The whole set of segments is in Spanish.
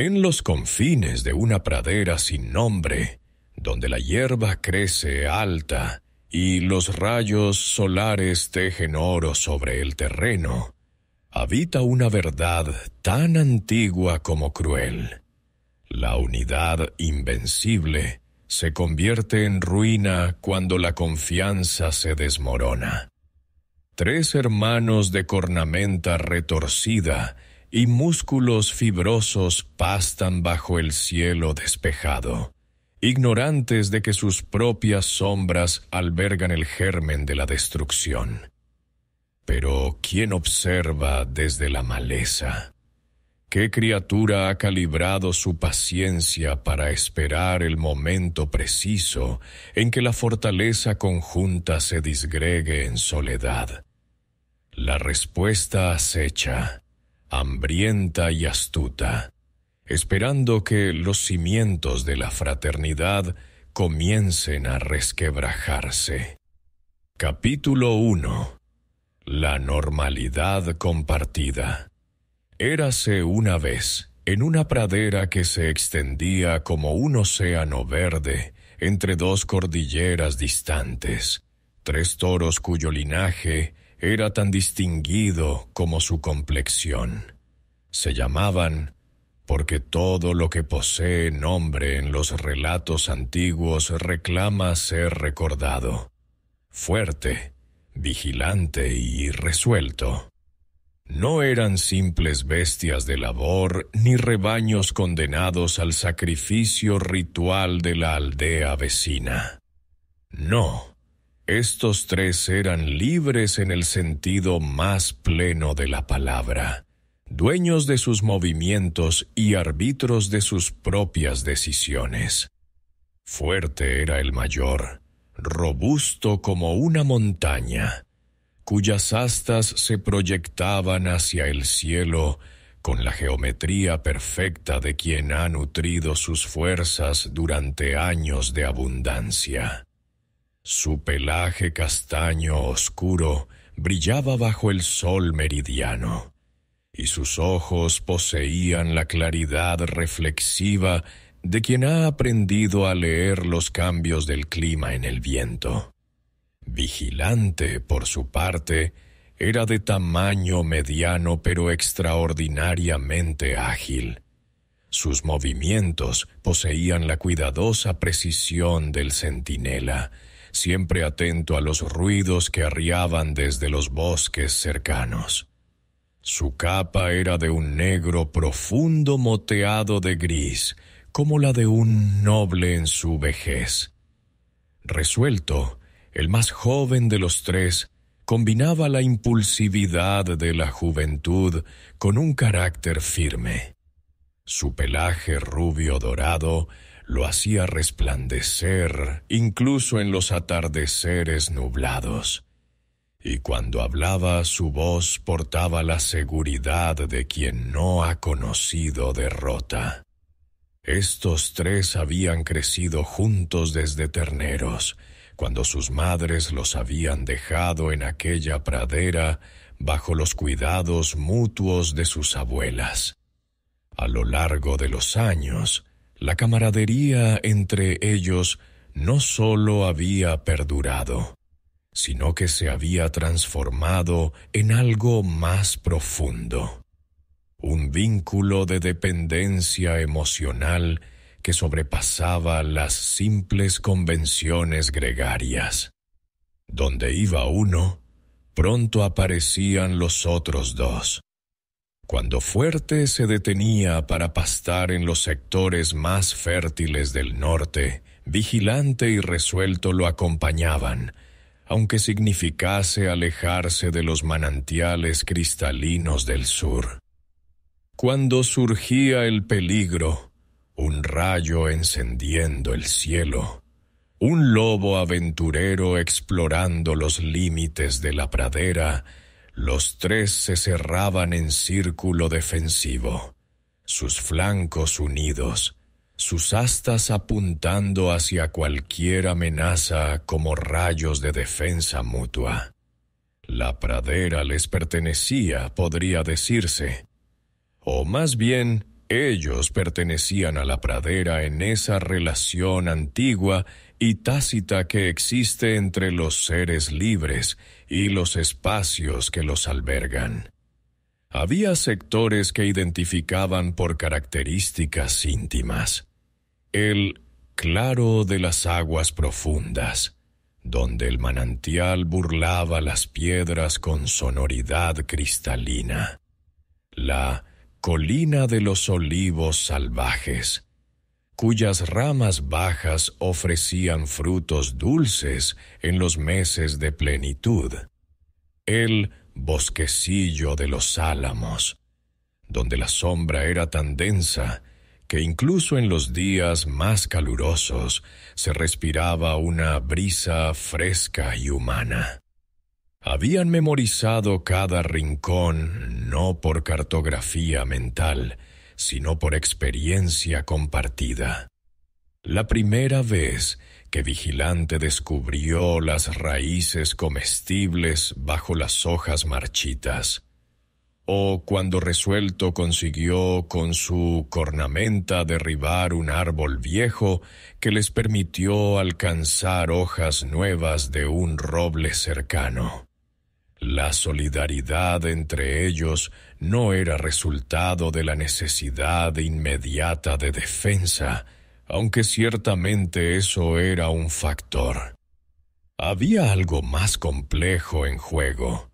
En los confines de una pradera sin nombre, donde la hierba crece alta y los rayos solares tejen oro sobre el terreno, habita una verdad tan antigua como cruel. La unidad invencible se convierte en ruina cuando la confianza se desmorona. 3 hermanos de cornamenta retorcida y músculos fibrosos pastan bajo el cielo despejado, ignorantes de que sus propias sombras albergan el germen de la destrucción. Pero ¿quién observa desde la maleza? ¿Qué criatura ha calibrado su paciencia para esperar el momento preciso en que la fortaleza conjunta se disgregue en soledad? La respuesta acecha, hambrienta y astuta, esperando que los cimientos de la fraternidad comiencen a resquebrajarse. Capítulo 1. La normalidad compartida. Érase una vez, en una pradera que se extendía como un océano verde entre 2 cordilleras distantes, 3 toros cuyo linaje era tan distinguido como su complexión. Se llamaban, porque todo lo que posee nombre en los relatos antiguos reclama ser recordado, Fuerte, Vigilante y Resuelto. No eran simples bestias de labor ni rebaños condenados al sacrificio ritual de la aldea vecina. No, estos 3 eran libres en el sentido más pleno de la palabra, dueños de sus movimientos y árbitros de sus propias decisiones. Fuerte era el mayor, robusto como una montaña, cuyas astas se proyectaban hacia el cielo con la geometría perfecta de quien ha nutrido sus fuerzas durante años de abundancia. Su pelaje castaño oscuro brillaba bajo el sol meridiano, y sus ojos poseían la claridad reflexiva de quien ha aprendido a leer los cambios del clima en el viento. Vigilante, por su parte, era de tamaño mediano pero extraordinariamente ágil. Sus movimientos poseían la cuidadosa precisión del centinela, siempre atento a los ruidos que arriaban desde los bosques cercanos. Su capa era de un negro profundo moteado de gris, como la de un noble en su vejez. Resuelto, el más joven de los 3, combinaba la impulsividad de la juventud con un carácter firme. Su pelaje rubio dorado lo hacía resplandecer incluso en los atardeceres nublados, y cuando hablaba su voz portaba la seguridad de quien no ha conocido derrota. Estos 3 habían crecido juntos desde terneros, cuando sus madres los habían dejado en aquella pradera bajo los cuidados mutuos de sus abuelas. A lo largo de los años, la camaradería entre ellos no solo había perdurado, sino que se había transformado en algo más profundo. Un vínculo de dependencia emocional que sobrepasaba las simples convenciones gregarias. Donde iba uno, pronto aparecían los otros 2. Cuando Fuerte se detenía para pastar en los sectores más fértiles del norte, Vigilante y Resuelto lo acompañaban, aunque significase alejarse de los manantiales cristalinos del sur. Cuando surgía el peligro, un rayo encendiendo el cielo, un lobo aventurero explorando los límites de la pradera, los 3 se cerraban en círculo defensivo, sus flancos unidos, sus astas apuntando hacia cualquier amenaza como rayos de defensa mutua. La pradera les pertenecía, podría decirse, o más bien Ellos pertenecían a la pradera en esa relación antigua y tácita que existe entre los seres libres y los espacios que los albergan. Había sectores que identificaban por características íntimas. El claro de las aguas profundas, donde el manantial burlaba las piedras con sonoridad cristalina. La colina de los olivos salvajes, cuyas ramas bajas ofrecían frutos dulces en los meses de plenitud. El bosquecillo de los álamos, donde la sombra era tan densa que incluso en los días más calurosos se respiraba una brisa fresca y humana. Habían memorizado cada rincón no por cartografía mental, sino por experiencia compartida. La primera vez que Vigilante descubrió las raíces comestibles bajo las hojas marchitas, o cuando Resuelto consiguió con su cornamenta derribar un árbol viejo que les permitió alcanzar hojas nuevas de un roble cercano. La solidaridad entre ellos no era resultado de la necesidad inmediata de defensa, aunque ciertamente eso era un factor. Había algo más complejo en juego,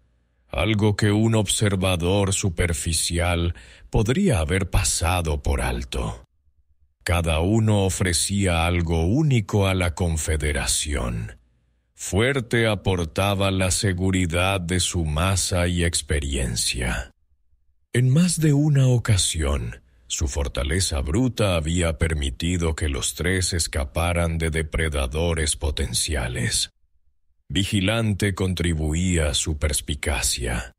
algo que un observador superficial podría haber pasado por alto. Cada uno ofrecía algo único a la Confederación. Fuerte aportaba la seguridad de su masa y experiencia. En más de una ocasión, su fortaleza bruta había permitido que los tres escaparan de depredadores potenciales. Vigilante contribuía a su perspicacia.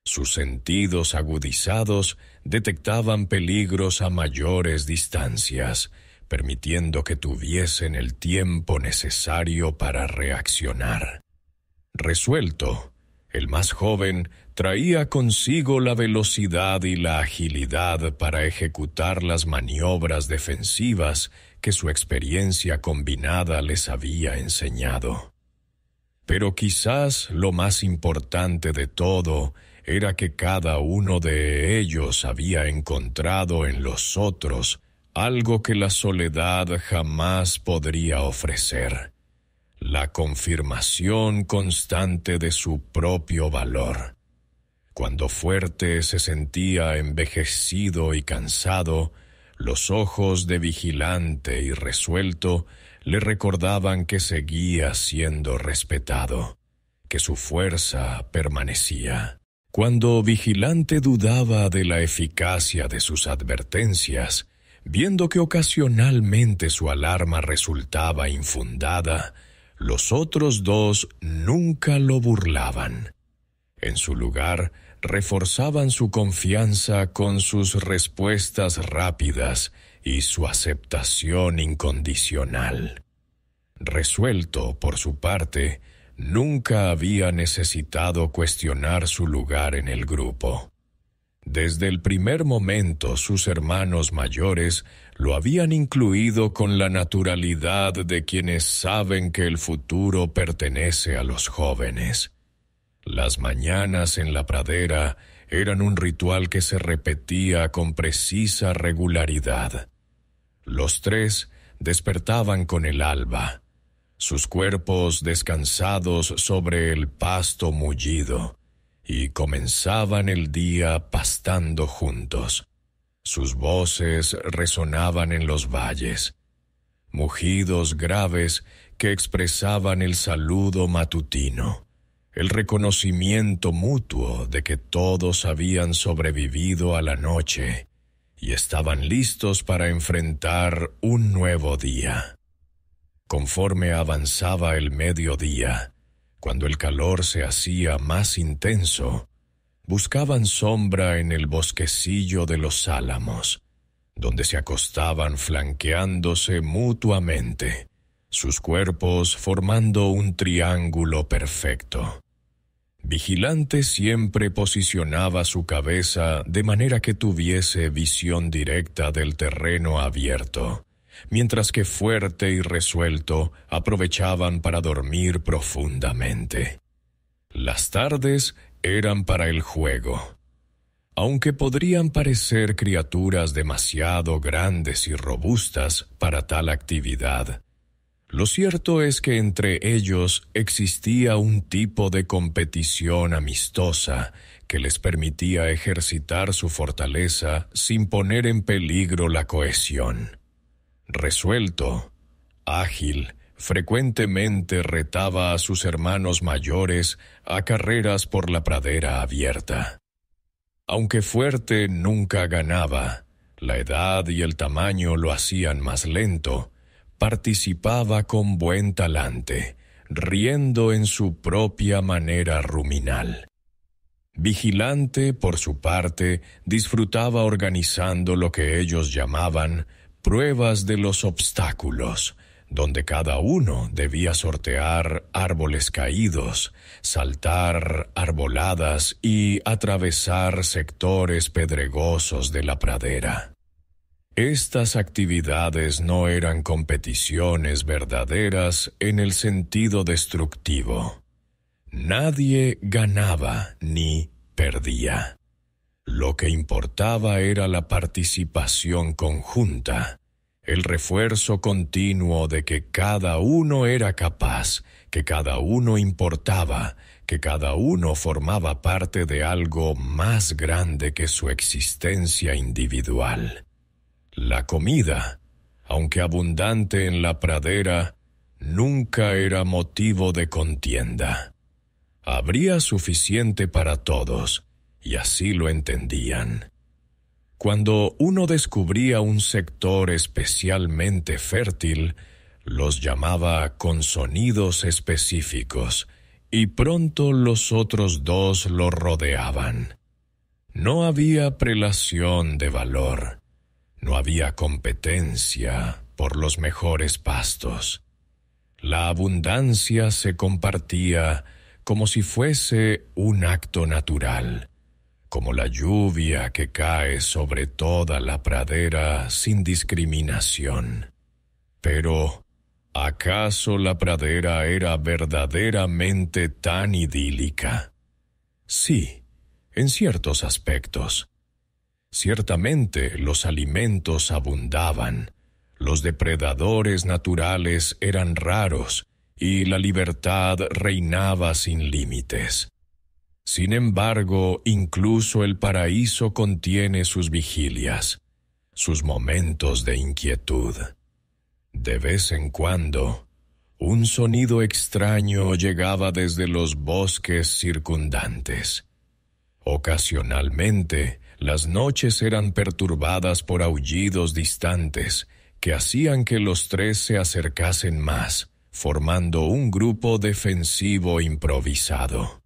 Sus sentidos agudizados detectaban peligros a mayores distancias, permitiendo que tuviesen el tiempo necesario para reaccionar. Resuelto, el más joven, traía consigo la velocidad y la agilidad para ejecutar las maniobras defensivas que su experiencia combinada les había enseñado. Pero quizás lo más importante de todo era que cada uno de ellos había encontrado en los otros algo que la soledad jamás podría ofrecer: la confirmación constante de su propio valor. Cuando Fuerte se sentía envejecido y cansado, los ojos de Vigilante y Resuelto le recordaban que seguía siendo respetado, que su fuerza permanecía. Cuando Vigilante dudaba de la eficacia de sus advertencias, viendo que ocasionalmente su alarma resultaba infundada, los otros dos nunca lo burlaban. En su lugar, reforzaban su confianza con sus respuestas rápidas y su aceptación incondicional. Resuelto, por su parte, nunca había necesitado cuestionar su lugar en el grupo. Desde el primer momento, sus hermanos mayores lo habían incluido con la naturalidad de quienes saben que el futuro pertenece a los jóvenes. Las mañanas en la pradera eran un ritual que se repetía con precisa regularidad. Los tres despertaban con el alba, sus cuerpos descansados sobre el pasto mullido, y comenzaban el día pastando juntos. Sus voces resonaban en los valles, mugidos graves que expresaban el saludo matutino, el reconocimiento mutuo de que todos habían sobrevivido a la noche y estaban listos para enfrentar un nuevo día. Conforme avanzaba el mediodía, cuando el calor se hacía más intenso, buscaban sombra en el bosquecillo de los álamos, donde se acostaban flanqueándose mutuamente, sus cuerpos formando un triángulo perfecto. Vigilante siempre posicionaba su cabeza de manera que tuviese visión directa del terreno abierto, mientras que Fuerte y Resuelto aprovechaban para dormir profundamente. Las tardes eran para el juego. Aunque podrían parecer criaturas demasiado grandes y robustas para tal actividad, lo cierto es que entre ellos existía un tipo de competición amistosa que les permitía ejercitar su fortaleza sin poner en peligro la cohesión. Resuelto, ágil, frecuentemente retaba a sus hermanos mayores a carreras por la pradera abierta. Aunque Fuerte nunca ganaba, la edad y el tamaño lo hacían más lento, participaba con buen talante, riendo en su propia manera ruminal. Vigilante, por su parte, disfrutaba organizando lo que ellos llamaban pruebas de los obstáculos, donde cada uno debía sortear árboles caídos, saltar arboladas y atravesar sectores pedregosos de la pradera. Estas actividades no eran competiciones verdaderas en el sentido destructivo. Nadie ganaba ni perdía. Lo que importaba era la participación conjunta, el refuerzo continuo de que cada uno era capaz, que cada uno importaba, que cada uno formaba parte de algo más grande que su existencia individual. La comida, aunque abundante en la pradera, nunca era motivo de contienda. Habría suficiente para todos, y así lo entendían. Cuando uno descubría un sector especialmente fértil, los llamaba con sonidos específicos, y pronto los otros dos lo rodeaban. No había prelación de valor. No había competencia por los mejores pastos. La abundancia se compartía como si fuese un acto natural, como la lluvia que cae sobre toda la pradera sin discriminación. Pero, ¿acaso la pradera era verdaderamente tan idílica? Sí, en ciertos aspectos. Ciertamente los alimentos abundaban, los depredadores naturales eran raros y la libertad reinaba sin límites. Sin embargo, incluso el paraíso contiene sus vigilias, sus momentos de inquietud. De vez en cuando, un sonido extraño llegaba desde los bosques circundantes. Ocasionalmente, las noches eran perturbadas por aullidos distantes que hacían que los tres se acercasen más, formando un grupo defensivo improvisado.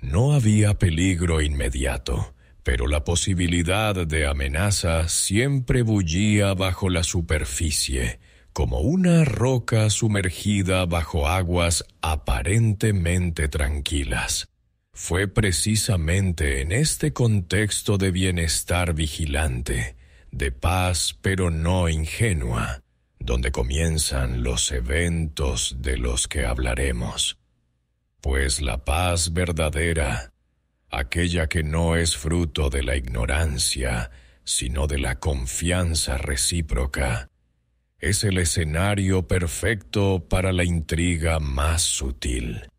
No había peligro inmediato, pero la posibilidad de amenaza siempre bullía bajo la superficie, como una roca sumergida bajo aguas aparentemente tranquilas. Fue precisamente en este contexto de bienestar vigilante, de paz pero no ingenua, donde comienzan los eventos de los que hablaremos. Pues la paz verdadera, aquella que no es fruto de la ignorancia, sino de la confianza recíproca, es el escenario perfecto para la intriga más sutil.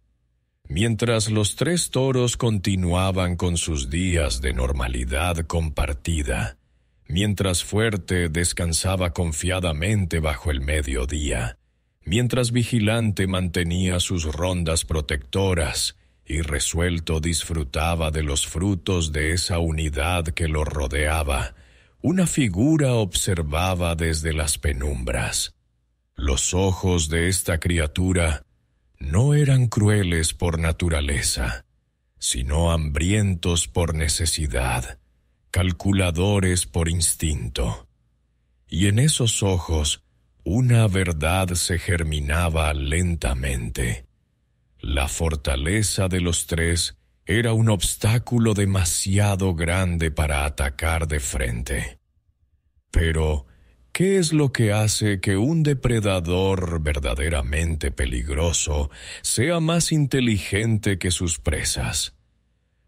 Mientras los tres toros continuaban con sus días de normalidad compartida, mientras Fuerte descansaba confiadamente bajo el mediodía, mientras Vigilante mantenía sus rondas protectoras y Resuelto disfrutaba de los frutos de esa unidad que lo rodeaba, una figura observaba desde las penumbras. Los ojos de esta criatura no eran crueles por naturaleza, sino hambrientos por necesidad, calculadores por instinto. Y en esos ojos una verdad se germinaba lentamente. La fortaleza de los tres era un obstáculo demasiado grande para atacar de frente. Pero, ¿qué es lo que hace que un depredador verdaderamente peligroso sea más inteligente que sus presas?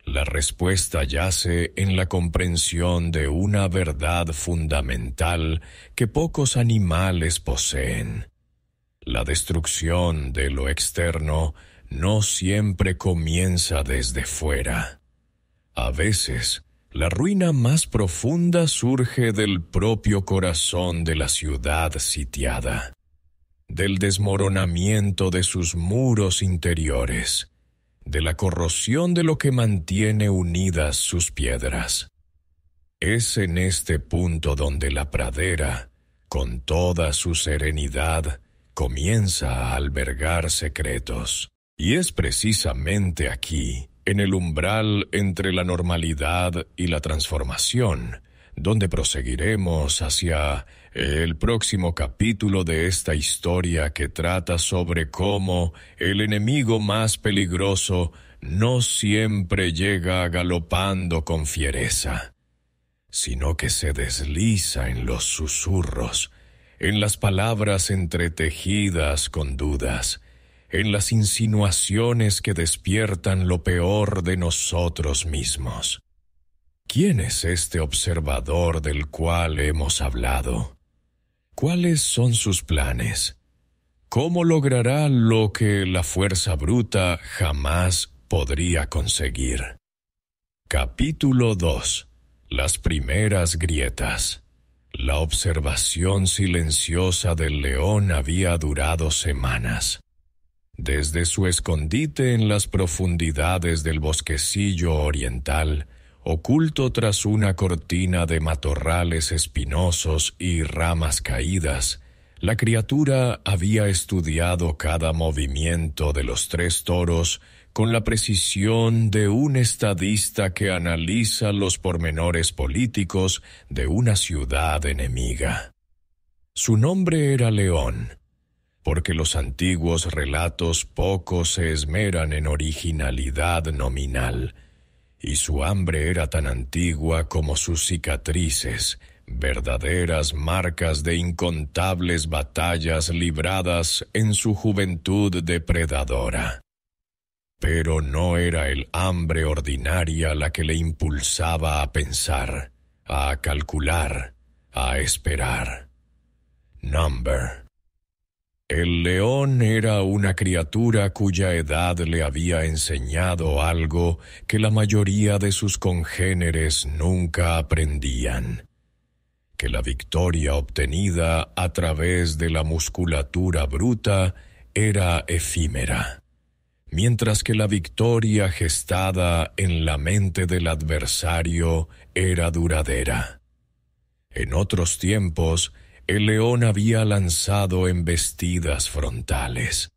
La respuesta yace en la comprensión de una verdad fundamental que pocos animales poseen. La destrucción de lo externo no siempre comienza desde fuera. A veces, la ruina más profunda surge del propio corazón de la ciudad sitiada, del desmoronamiento de sus muros interiores, de la corrosión de lo que mantiene unidas sus piedras. Es en este punto donde la pradera, con toda su serenidad, comienza a albergar secretos. Y es precisamente aquí, en el umbral entre la normalidad y la transformación, donde proseguiremos hacia el próximo capítulo de esta historia que trata sobre cómo el enemigo más peligroso no siempre llega galopando con fiereza, sino que se desliza en los susurros, en las palabras entretejidas con dudas, en las insinuaciones que despiertan lo peor de nosotros mismos. ¿Quién es este observador del cual hemos hablado? ¿Cuáles son sus planes? ¿Cómo logrará lo que la fuerza bruta jamás podría conseguir? Capítulo 2. Las primeras grietas. La observación silenciosa del león había durado semanas. Desde su escondite en las profundidades del bosquecillo oriental, oculto tras una cortina de matorrales espinosos y ramas caídas, la criatura había estudiado cada movimiento de los 3 toros con la precisión de un estadista que analiza los pormenores políticos de una ciudad enemiga. Su nombre era León, porque los antiguos relatos poco se esmeran en originalidad nominal, y su hambre era tan antigua como sus cicatrices, verdaderas marcas de incontables batallas libradas en su juventud depredadora. Pero no era el hambre ordinaria la que le impulsaba a pensar, a calcular, a esperar. Number. El león era una criatura cuya edad le había enseñado algo que la mayoría de sus congéneres nunca aprendían: que la victoria obtenida a través de la musculatura bruta era efímera, mientras que la victoria gestada en la mente del adversario era duradera. En otros tiempos, el león había lanzado embestidas frontales.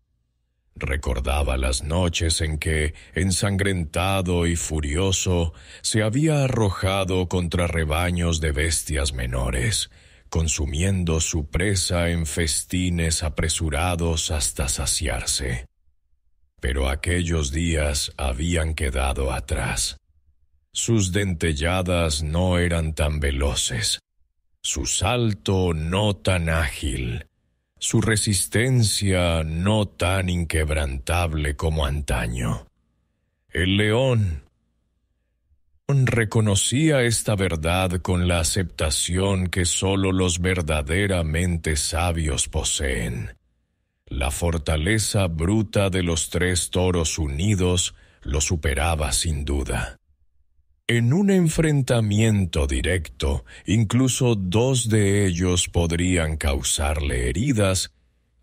Recordaba las noches en que, ensangrentado y furioso, se había arrojado contra rebaños de bestias menores, consumiendo su presa en festines apresurados hasta saciarse. Pero aquellos días habían quedado atrás. Sus dentelladas no eran tan veloces, su salto no tan ágil, su resistencia no tan inquebrantable como antaño. El león reconocía esta verdad con la aceptación que sólo los verdaderamente sabios poseen. La fortaleza bruta de los 3 toros unidos lo superaba sin duda. En un enfrentamiento directo, incluso 2 de ellos podrían causarle heridas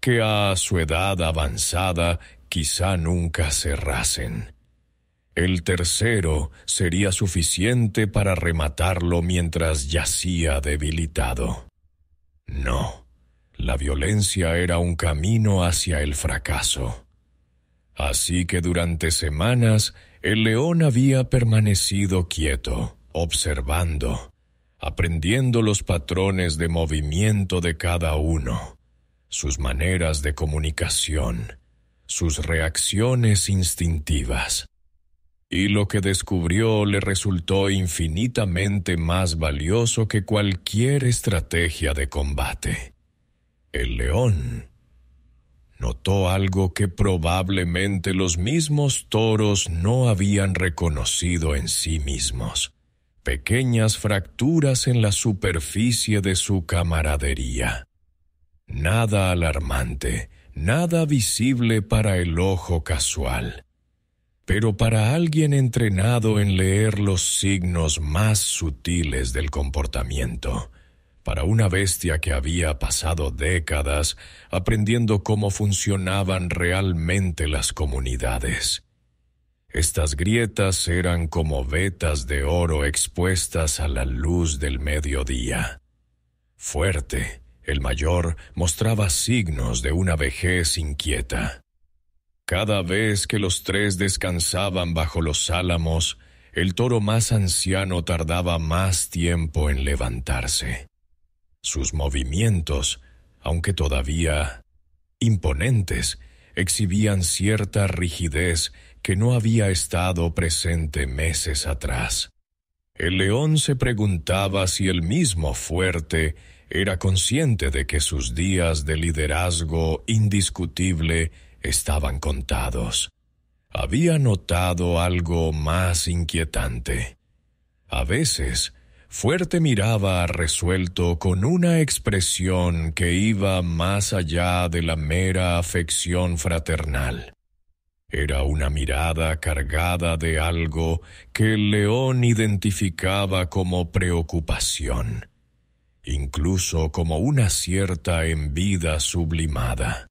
que a su edad avanzada quizá nunca cerrasen. El tercero sería suficiente para rematarlo mientras yacía debilitado. No, la violencia era un camino hacia el fracaso. Así que durante semanas el león había permanecido quieto, observando, aprendiendo los patrones de movimiento de cada uno, sus maneras de comunicación, sus reacciones instintivas. y lo que descubrió le resultó infinitamente más valioso que cualquier estrategia de combate. El león notó algo que probablemente los mismos toros no habían reconocido en sí mismos: pequeñas fracturas en la superficie de su camaradería. Nada alarmante, nada visible para el ojo casual. Pero para alguien entrenado en leer los signos más sutiles del comportamiento, para una bestia que había pasado décadas aprendiendo cómo funcionaban realmente las comunidades, estas grietas eran como vetas de oro expuestas a la luz del mediodía. Fuerte, el mayor mostraba signos de una vejez inquieta. Cada vez que los tres descansaban bajo los álamos, el toro más anciano tardaba más tiempo en levantarse. Sus movimientos, aunque todavía imponentes, exhibían cierta rigidez que no había estado presente meses atrás. El león se preguntaba si el mismo Fuerte era consciente de que sus días de liderazgo indiscutible estaban contados. Había notado algo más inquietante. A veces, Fuerte miraba a Resuelto con una expresión que iba más allá de la mera afección fraternal. Era una mirada cargada de algo que el león identificaba como preocupación, incluso como una cierta envidia sublimada.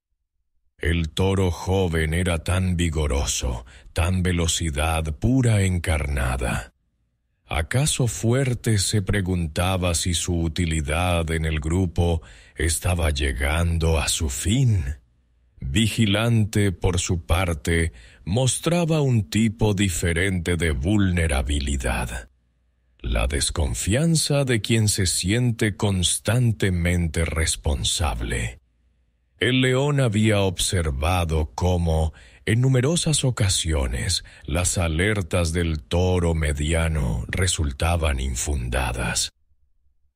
El toro joven era tan vigoroso, tan velocidad pura encarnada. ¿Acaso Fuerte se preguntaba si su utilidad en el grupo estaba llegando a su fin? Vigilante, por su parte, mostraba un tipo diferente de vulnerabilidad: la desconfianza de quien se siente constantemente responsable. El león había observado cómo, en numerosas ocasiones, las alertas del toro mediano resultaban infundadas.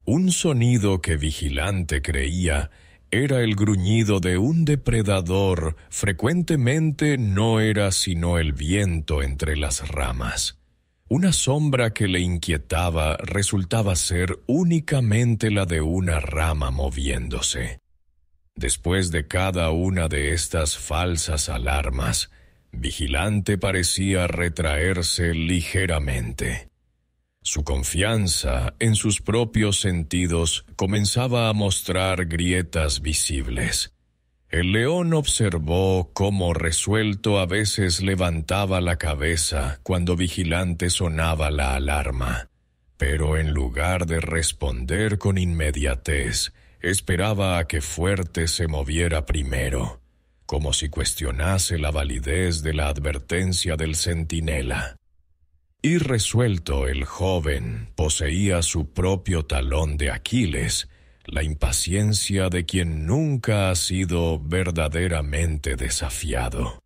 Un sonido que Vigilante creía era el gruñido de un depredador frecuentemente no era sino el viento entre las ramas. Una sombra que le inquietaba resultaba ser únicamente la de una rama moviéndose. Después de cada una de estas falsas alarmas, Vigilante parecía retraerse ligeramente. Su confianza en sus propios sentidos comenzaba a mostrar grietas visibles. El león observó cómo Resuelto a veces levantaba la cabeza cuando Vigilante sonaba la alarma, pero en lugar de responder con inmediatez, esperaba a que Fuerte se moviera primero, como si cuestionase la validez de la advertencia del centinela. Y Resuelto, el joven, poseía su propio talón de Aquiles, la impaciencia de quien nunca ha sido verdaderamente desafiado.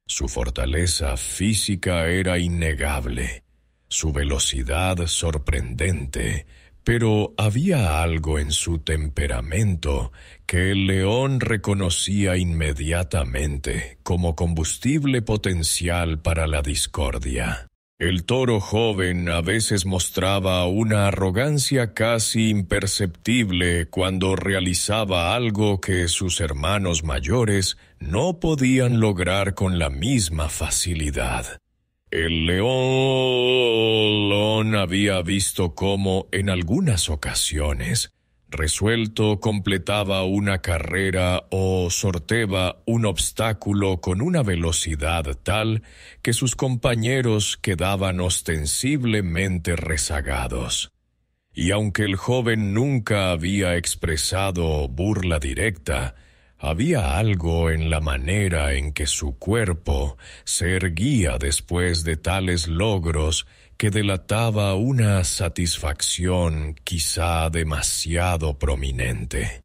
Su fortaleza física era innegable, su velocidad sorprendente, pero había algo en su temperamento que el león reconocía inmediatamente como combustible potencial para la discordia. El toro joven a veces mostraba una arrogancia casi imperceptible cuando realizaba algo que sus hermanos mayores no podían lograr con la misma facilidad. El león había visto cómo, en algunas ocasiones, Resuelto completaba una carrera o sorteaba un obstáculo con una velocidad tal que sus compañeros quedaban ostensiblemente rezagados. Y aunque el joven nunca había expresado burla directa, había algo en la manera en que su cuerpo se erguía después de tales logros que delataba una satisfacción quizá demasiado prominente.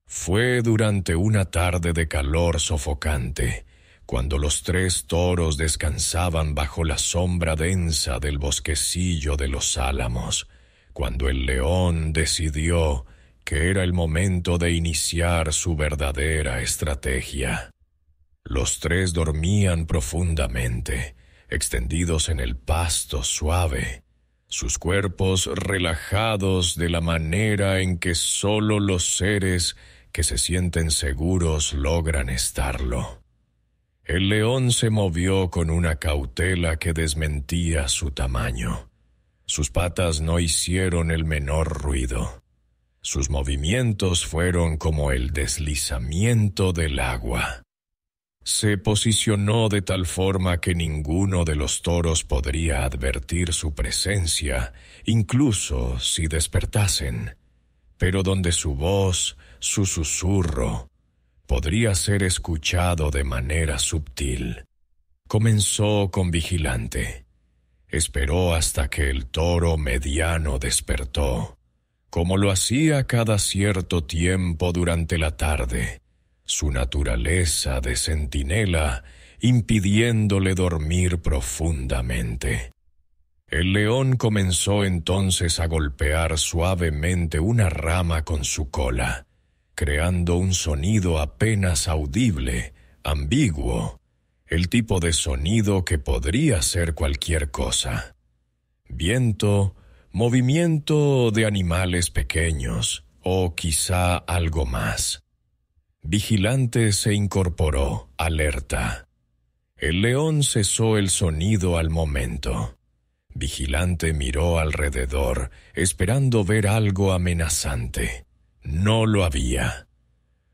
Fue durante una tarde de calor sofocante, cuando los 3 toros descansaban bajo la sombra densa del bosquecillo de los álamos, cuando el león decidió que era el momento de iniciar su verdadera estrategia. Los 3 dormían profundamente, extendidos en el pasto suave, sus cuerpos relajados de la manera en que solo los seres que se sienten seguros logran estarlo. El león se movió con una cautela que desmentía su tamaño. Sus patas no hicieron el menor ruido. Sus movimientos fueron como el deslizamiento del agua. Se posicionó de tal forma que ninguno de los toros podría advertir su presencia, incluso si despertasen, pero donde su voz, su susurro, podría ser escuchado de manera sutil. Comenzó con Vigilante. Esperó hasta que el toro mediano despertó, como lo hacía cada cierto tiempo durante la tarde, su naturaleza de centinela impidiéndole dormir profundamente. El león comenzó entonces a golpear suavemente una rama con su cola, creando un sonido apenas audible, ambiguo, el tipo de sonido que podría ser cualquier cosa. Viento, movimiento de animales pequeños, o quizá algo más. Vigilante se incorporó, alerta. El león cesó el sonido al momento. Vigilante miró alrededor, esperando ver algo amenazante. No lo había.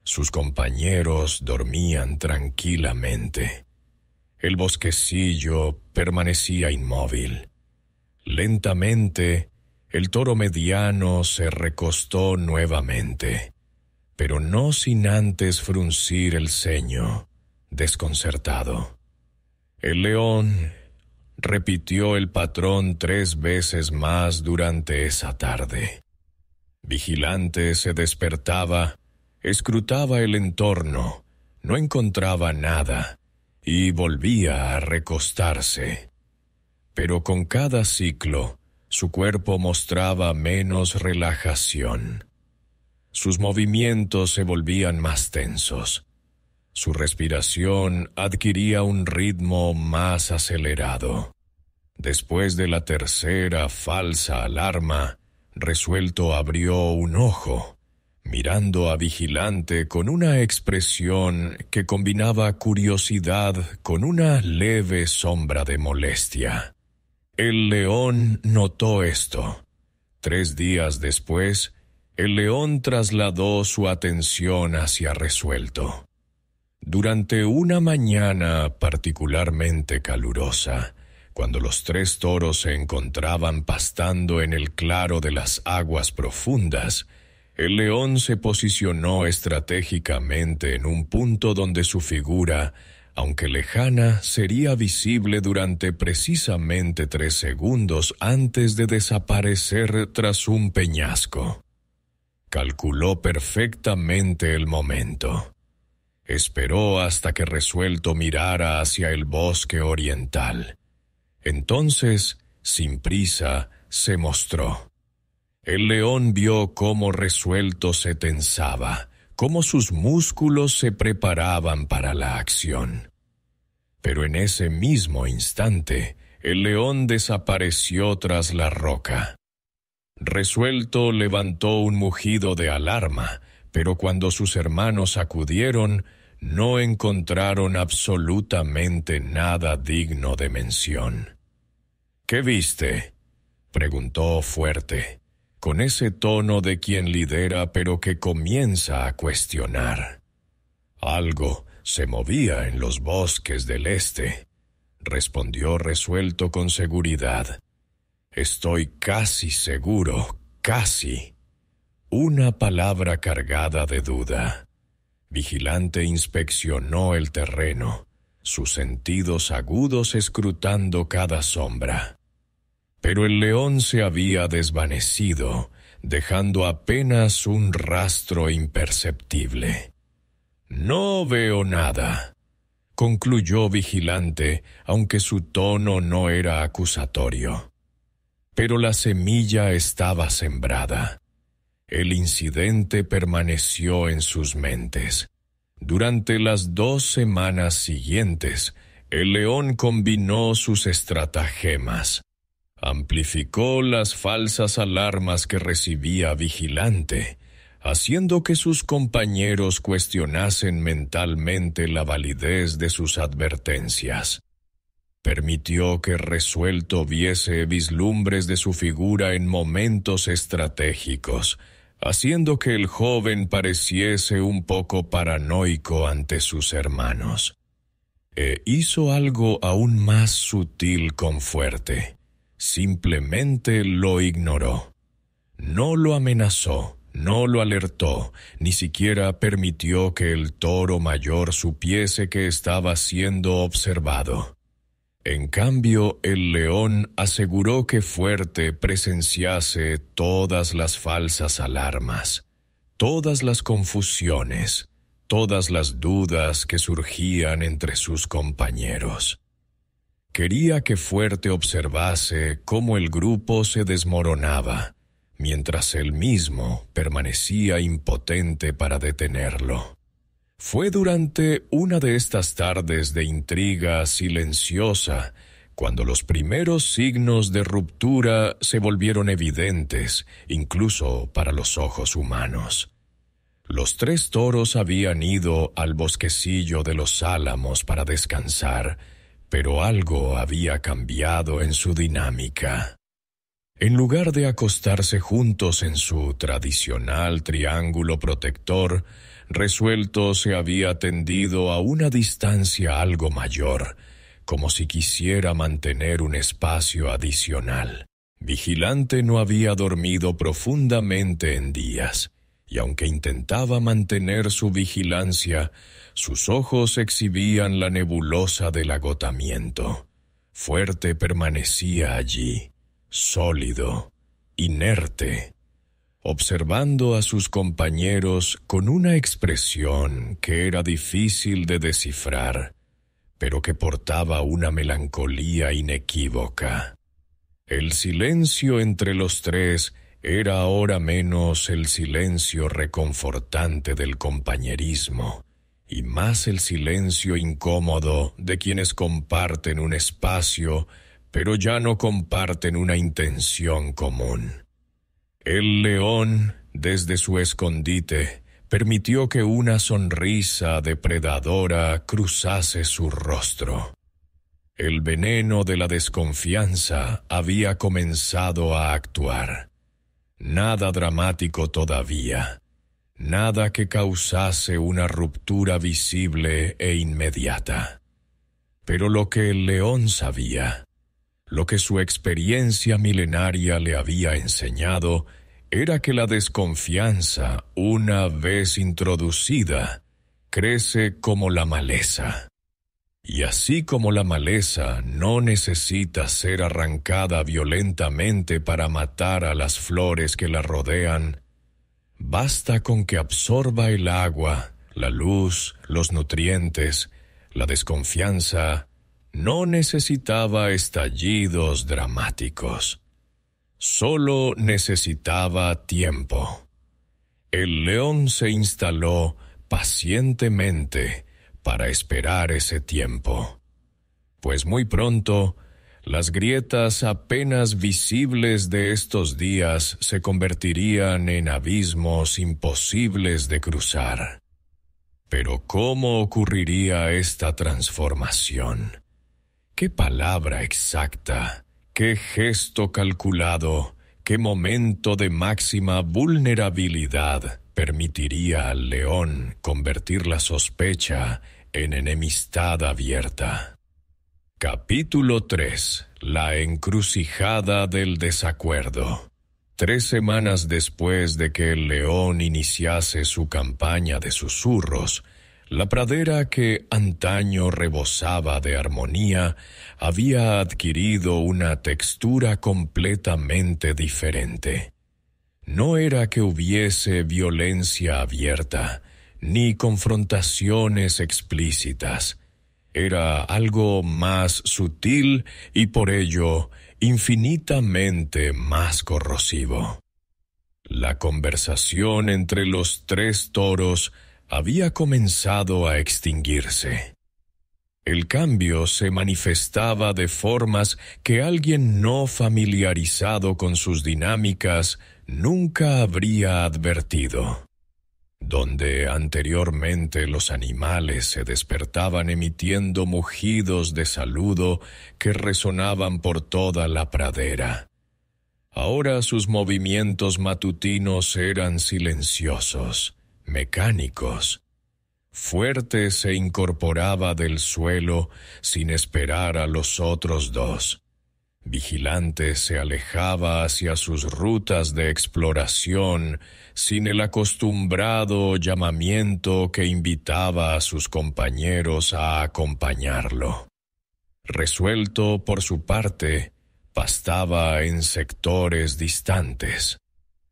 Sus compañeros dormían tranquilamente. El bosquecillo permanecía inmóvil. Lentamente, el toro mediano se recostó nuevamente, pero no sin antes fruncir el ceño, desconcertado. El león repitió el patrón 3 veces más durante esa tarde. Vigilante se despertaba, escrutaba el entorno, no encontraba nada y volvía a recostarse. Pero con cada ciclo, su cuerpo mostraba menos relajación. Sus movimientos se volvían más tensos. Su respiración adquiría un ritmo más acelerado. Después de la tercera falsa alarma, Resuelto abrió un ojo, mirando a Vigilante con una expresión que combinaba curiosidad con una leve sombra de molestia. El león notó esto. 3 días después, el león trasladó su atención hacia Resuelto. Durante una mañana particularmente calurosa, cuando los 3 toros se encontraban pastando en el claro de las aguas profundas, el león se posicionó estratégicamente en un punto donde su figura, aunque lejana, sería visible durante precisamente 3 segundos antes de desaparecer tras un peñasco. Calculó perfectamente el momento. Esperó hasta que Resuelto mirara hacia el bosque oriental. Entonces, sin prisa, se mostró. El león vio cómo Resuelto se tensaba, cómo sus músculos se preparaban para la acción. Pero en ese mismo instante, el león desapareció tras la roca. Resuelto levantó un mugido de alarma, pero cuando sus hermanos acudieron, no encontraron absolutamente nada digno de mención. «¿Qué viste?», preguntó fuerte, con ese tono de quien lidera pero que comienza a cuestionar. «Algo se movía en los bosques del este», respondió Resuelto con seguridad. «Estoy casi seguro, casi». Una palabra cargada de duda. Vigilante inspeccionó el terreno, sus sentidos agudos escrutando cada sombra. Pero el león se había desvanecido, dejando apenas un rastro imperceptible. «No veo nada», concluyó Vigilante, aunque su tono no era acusatorio. Pero la semilla estaba sembrada. El incidente permaneció en sus mentes. Durante las 2 semanas siguientes, el león combinó sus estratagemas. Amplificó las falsas alarmas que recibía Vigilante, haciendo que sus compañeros cuestionasen mentalmente la validez de sus advertencias. Permitió que Resuelto viese vislumbres de su figura en momentos estratégicos, haciendo que el joven pareciese un poco paranoico ante sus hermanos. E hizo algo aún más sutil con Fuerte. Simplemente lo ignoró. No lo amenazó, no lo alertó, ni siquiera permitió que el toro mayor supiese que estaba siendo observado. En cambio, el león aseguró que Fuerte presenciase todas las falsas alarmas, todas las confusiones, todas las dudas que surgían entre sus compañeros. Quería que Fuerte observase cómo el grupo se desmoronaba, mientras él mismo permanecía impotente para detenerlo. Fue durante una de estas tardes de intriga silenciosa cuando los primeros signos de ruptura se volvieron evidentes, incluso para los ojos humanos. Los 3 toros habían ido al bosquecillo de los álamos para descansar, pero algo había cambiado en su dinámica. En lugar de acostarse juntos en su tradicional triángulo protector, Resuelto se había tendido a una distancia algo mayor, como si quisiera mantener un espacio adicional. Vigilante no había dormido profundamente en días, y aunque intentaba mantener su vigilancia, sus ojos exhibían la nebulosa del agotamiento. Fuerte permanecía allí, sólido, inerte, observando a sus compañeros con una expresión que era difícil de descifrar, pero que portaba una melancolía inequívoca. El silencio entre los 3 era ahora menos el silencio reconfortante del compañerismo, y más el silencio incómodo de quienes comparten un espacio, pero ya no comparten una intención común. El león, desde su escondite, permitió que una sonrisa depredadora cruzase su rostro. El veneno de la desconfianza había comenzado a actuar. Nada dramático todavía, nada que causase una ruptura visible e inmediata. Pero lo que el león sabía, lo que su experiencia milenaria le había enseñado, era que la desconfianza, una vez introducida, crece como la maleza. Y así como la maleza no necesita ser arrancada violentamente para matar a las flores que la rodean, basta con que absorba el agua, la luz, los nutrientes. La desconfianza no necesitaba estallidos dramáticos. Solo necesitaba tiempo. El león se instaló pacientemente para esperar ese tiempo, pues muy pronto las grietas apenas visibles de estos días se convertirían en abismos imposibles de cruzar. Pero ¿cómo ocurriría esta transformación? ¿Qué palabra exacta? ¿Qué gesto calculado? ¿Qué momento de máxima vulnerabilidad permitiría al león convertir la sospecha en enemistad abierta? Capítulo 3. La encrucijada del desacuerdo. 3 semanas después de que el león iniciase su campaña de susurros, la pradera que antaño rebosaba de armonía había adquirido una textura completamente diferente. No era que hubiese violencia abierta, ni confrontaciones explícitas. era algo más sutil y por ello infinitamente más corrosivo. La conversación entre los tres toros había comenzado a extinguirse. El cambio se manifestaba de formas que alguien no familiarizado con sus dinámicas nunca habría advertido. Donde anteriormente los animales se despertaban emitiendo mugidos de saludo que resonaban por toda la pradera. Ahora sus movimientos matutinos eran silenciosos, mecánicos. Fuerte se incorporaba del suelo sin esperar a los otros dos. Vigilante se alejaba hacia sus rutas de exploración sin el acostumbrado llamamiento que invitaba a sus compañeros a acompañarlo. Resuelto, por su parte, pastaba en sectores distantes.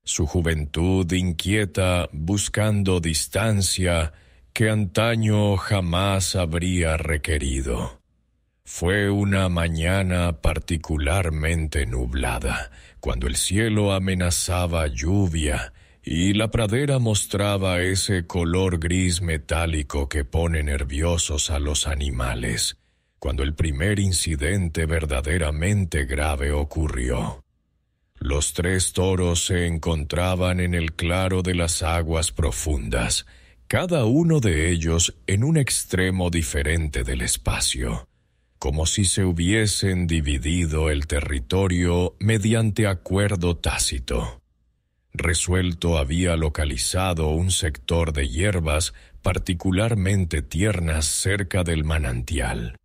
Su juventud inquieta buscando distancia que antaño jamás habría requerido. Fue una mañana particularmente nublada, cuando el cielo amenazaba lluvia y la pradera mostraba ese color gris metálico que pone nerviosos a los animales, cuando el primer incidente verdaderamente grave ocurrió. Los tres toros se encontraban en el claro de las aguas profundas, cada uno de ellos en un extremo diferente del espacio, como si se hubiesen dividido el territorio mediante acuerdo tácito. Resuelto había localizado un sector de hierbas particularmente tiernas cerca del manantial.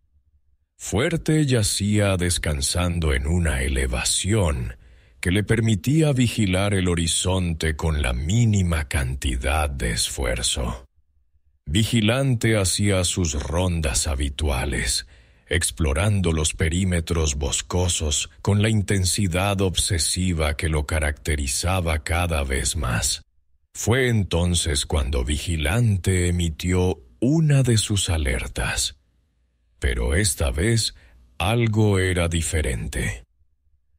Fuerte yacía descansando en una elevación que le permitía vigilar el horizonte con la mínima cantidad de esfuerzo. Vigilante hacía sus rondas habituales, explorando los perímetros boscosos con la intensidad obsesiva que lo caracterizaba cada vez más. Fue entonces cuando Vigilante emitió una de sus alertas. Pero esta vez algo era diferente.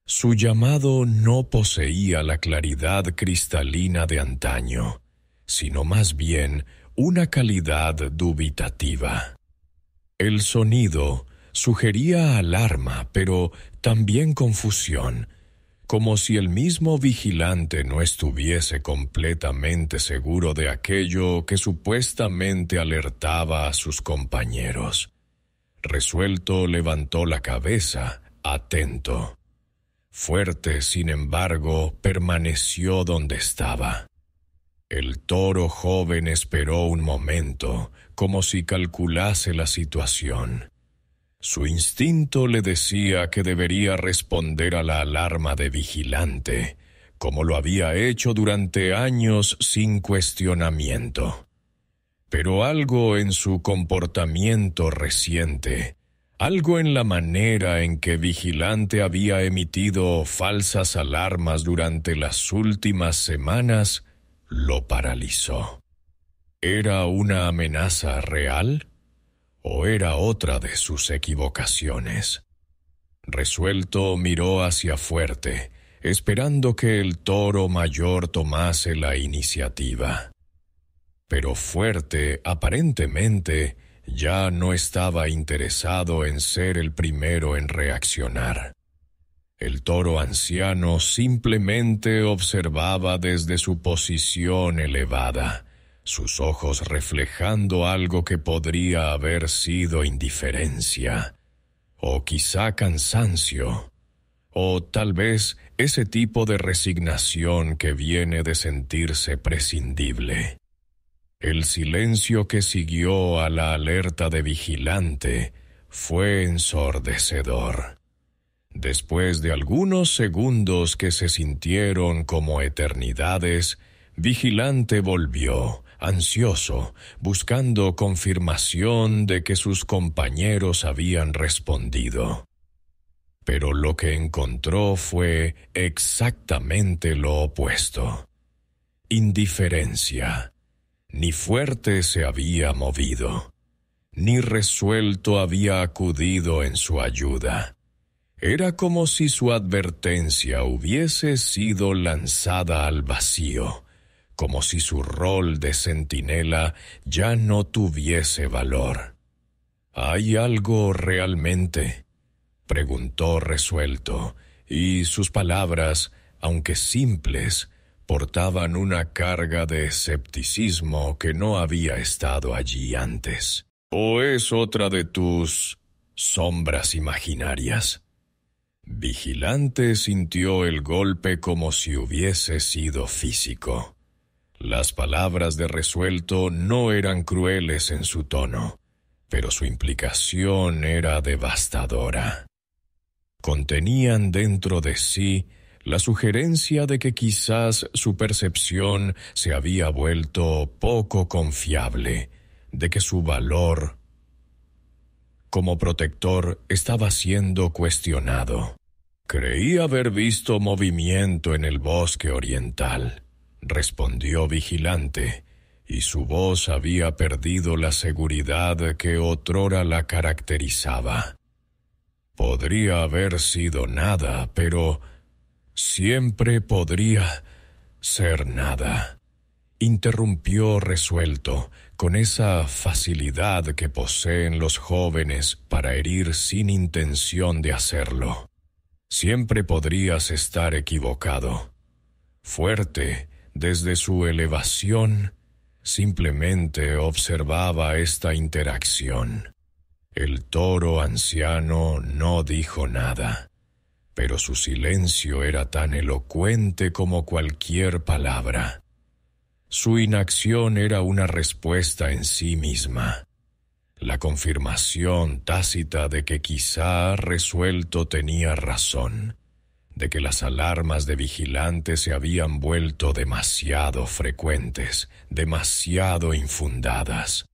Su llamado no poseía la claridad cristalina de antaño, sino más bien una calidad dubitativa. El sonido sugería alarma, pero también confusión, como si el mismo Vigilante no estuviese completamente seguro de aquello que supuestamente alertaba a sus compañeros. Resuelto levantó la cabeza, atento. Fuerte, sin embargo, permaneció donde estaba. El toro joven esperó un momento, como si calculase la situación. Su instinto le decía que debería responder a la alarma de Vigilante, como lo había hecho durante años sin cuestionamiento. Pero algo en su comportamiento reciente, algo en la manera en que Vigilante había emitido falsas alarmas durante las últimas semanas, lo paralizó. ¿Era una amenaza real? ¿O era otra de sus equivocaciones? Resuelto miró hacia Fuerte, esperando que el toro mayor tomase la iniciativa. Pero Fuerte, aparentemente, ya no estaba interesado en ser el primero en reaccionar. El toro anciano simplemente observaba desde su posición elevada, sus ojos reflejando algo que podría haber sido indiferencia, o quizá cansancio, o tal vez ese tipo de resignación que viene de sentirse prescindible. El silencio que siguió a la alerta de Vigilante fue ensordecedor. Después de algunos segundos que se sintieron como eternidades, Vigilante volvió, ansioso, buscando confirmación de que sus compañeros habían respondido. Pero lo que encontró fue exactamente lo opuesto. Indiferencia. Ni Fuerte se había movido. ni Resuelto había acudido en su ayuda. Era como si su advertencia hubiese sido lanzada al vacío, como si su rol de centinela ya no tuviese valor. ¿Hay algo realmente?, preguntó Resuelto, y sus palabras, aunque simples, portaban una carga de escepticismo que no había estado allí antes. ¿O es otra de tus sombras imaginarias? Vigilante sintió el golpe como si hubiese sido físico. Las palabras de Resuelto no eran crueles en su tono, pero su implicación era devastadora. Contenían dentro de sí la sugerencia de que quizás su percepción se había vuelto poco confiable, de que su valor como protector estaba siendo cuestionado. Creí haber visto movimiento en el bosque oriental, respondió Vigilante, y su voz había perdido la seguridad que otrora la caracterizaba. Podría haber sido nada, pero siempre podría ser nada, interrumpió Resuelto, con esa facilidad que poseen los jóvenes para herir sin intención de hacerlo. Siempre podrías estar equivocado. Fuerte, desde su elevación, simplemente observaba esta interacción. El toro anciano no dijo nada, pero su silencio era tan elocuente como cualquier palabra. Su inacción era una respuesta en sí misma, la confirmación tácita de que quizá Resuelto tenía razón, de que las alarmas de Vigilante se habían vuelto demasiado frecuentes, demasiado infundadas.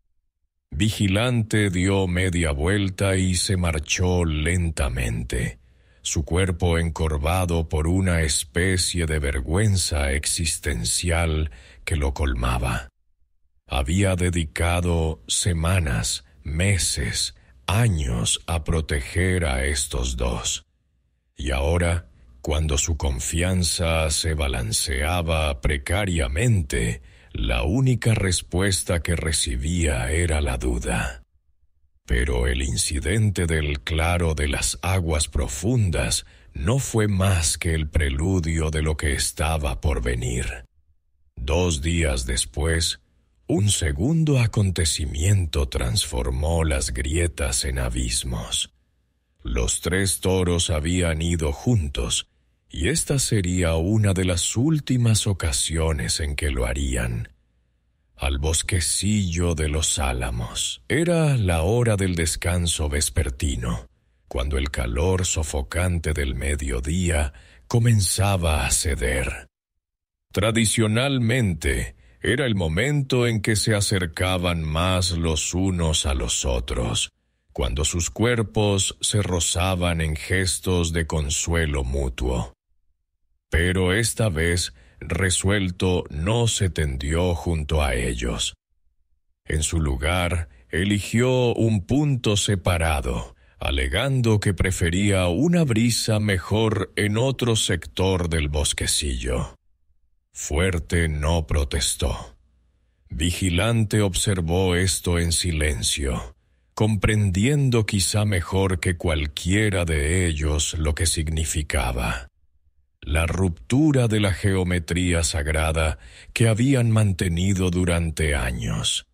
Vigilante dio media vuelta y se marchó lentamente, su cuerpo encorvado por una especie de vergüenza existencial que lo colmaba. Había dedicado semanas, meses, años a proteger a estos dos. Y ahora, cuando su confianza se balanceaba precariamente, la única respuesta que recibía era la duda. Pero el incidente del claro de las aguas profundas no fue más que el preludio de lo que estaba por venir. 2 días después, un segundo acontecimiento transformó las grietas en abismos. Los 3 toros habían ido juntos, y esta sería una de las últimas ocasiones en que lo harían. Al bosquecillo de los álamos. Era la hora del descanso vespertino, cuando el calor sofocante del mediodía comenzaba a ceder. Tradicionalmente, era el momento en que se acercaban más los unos a los otros, cuando sus cuerpos se rozaban en gestos de consuelo mutuo. Pero esta vez, Resuelto no se tendió junto a ellos. En su lugar, eligió un punto separado, alegando que prefería una brisa mejor en otro sector del bosquecillo. Fuerte no protestó. Vigilante observó esto en silencio, comprendiendo quizá mejor que cualquiera de ellos lo que significaba. La ruptura de la geometría sagrada que habían mantenido durante años.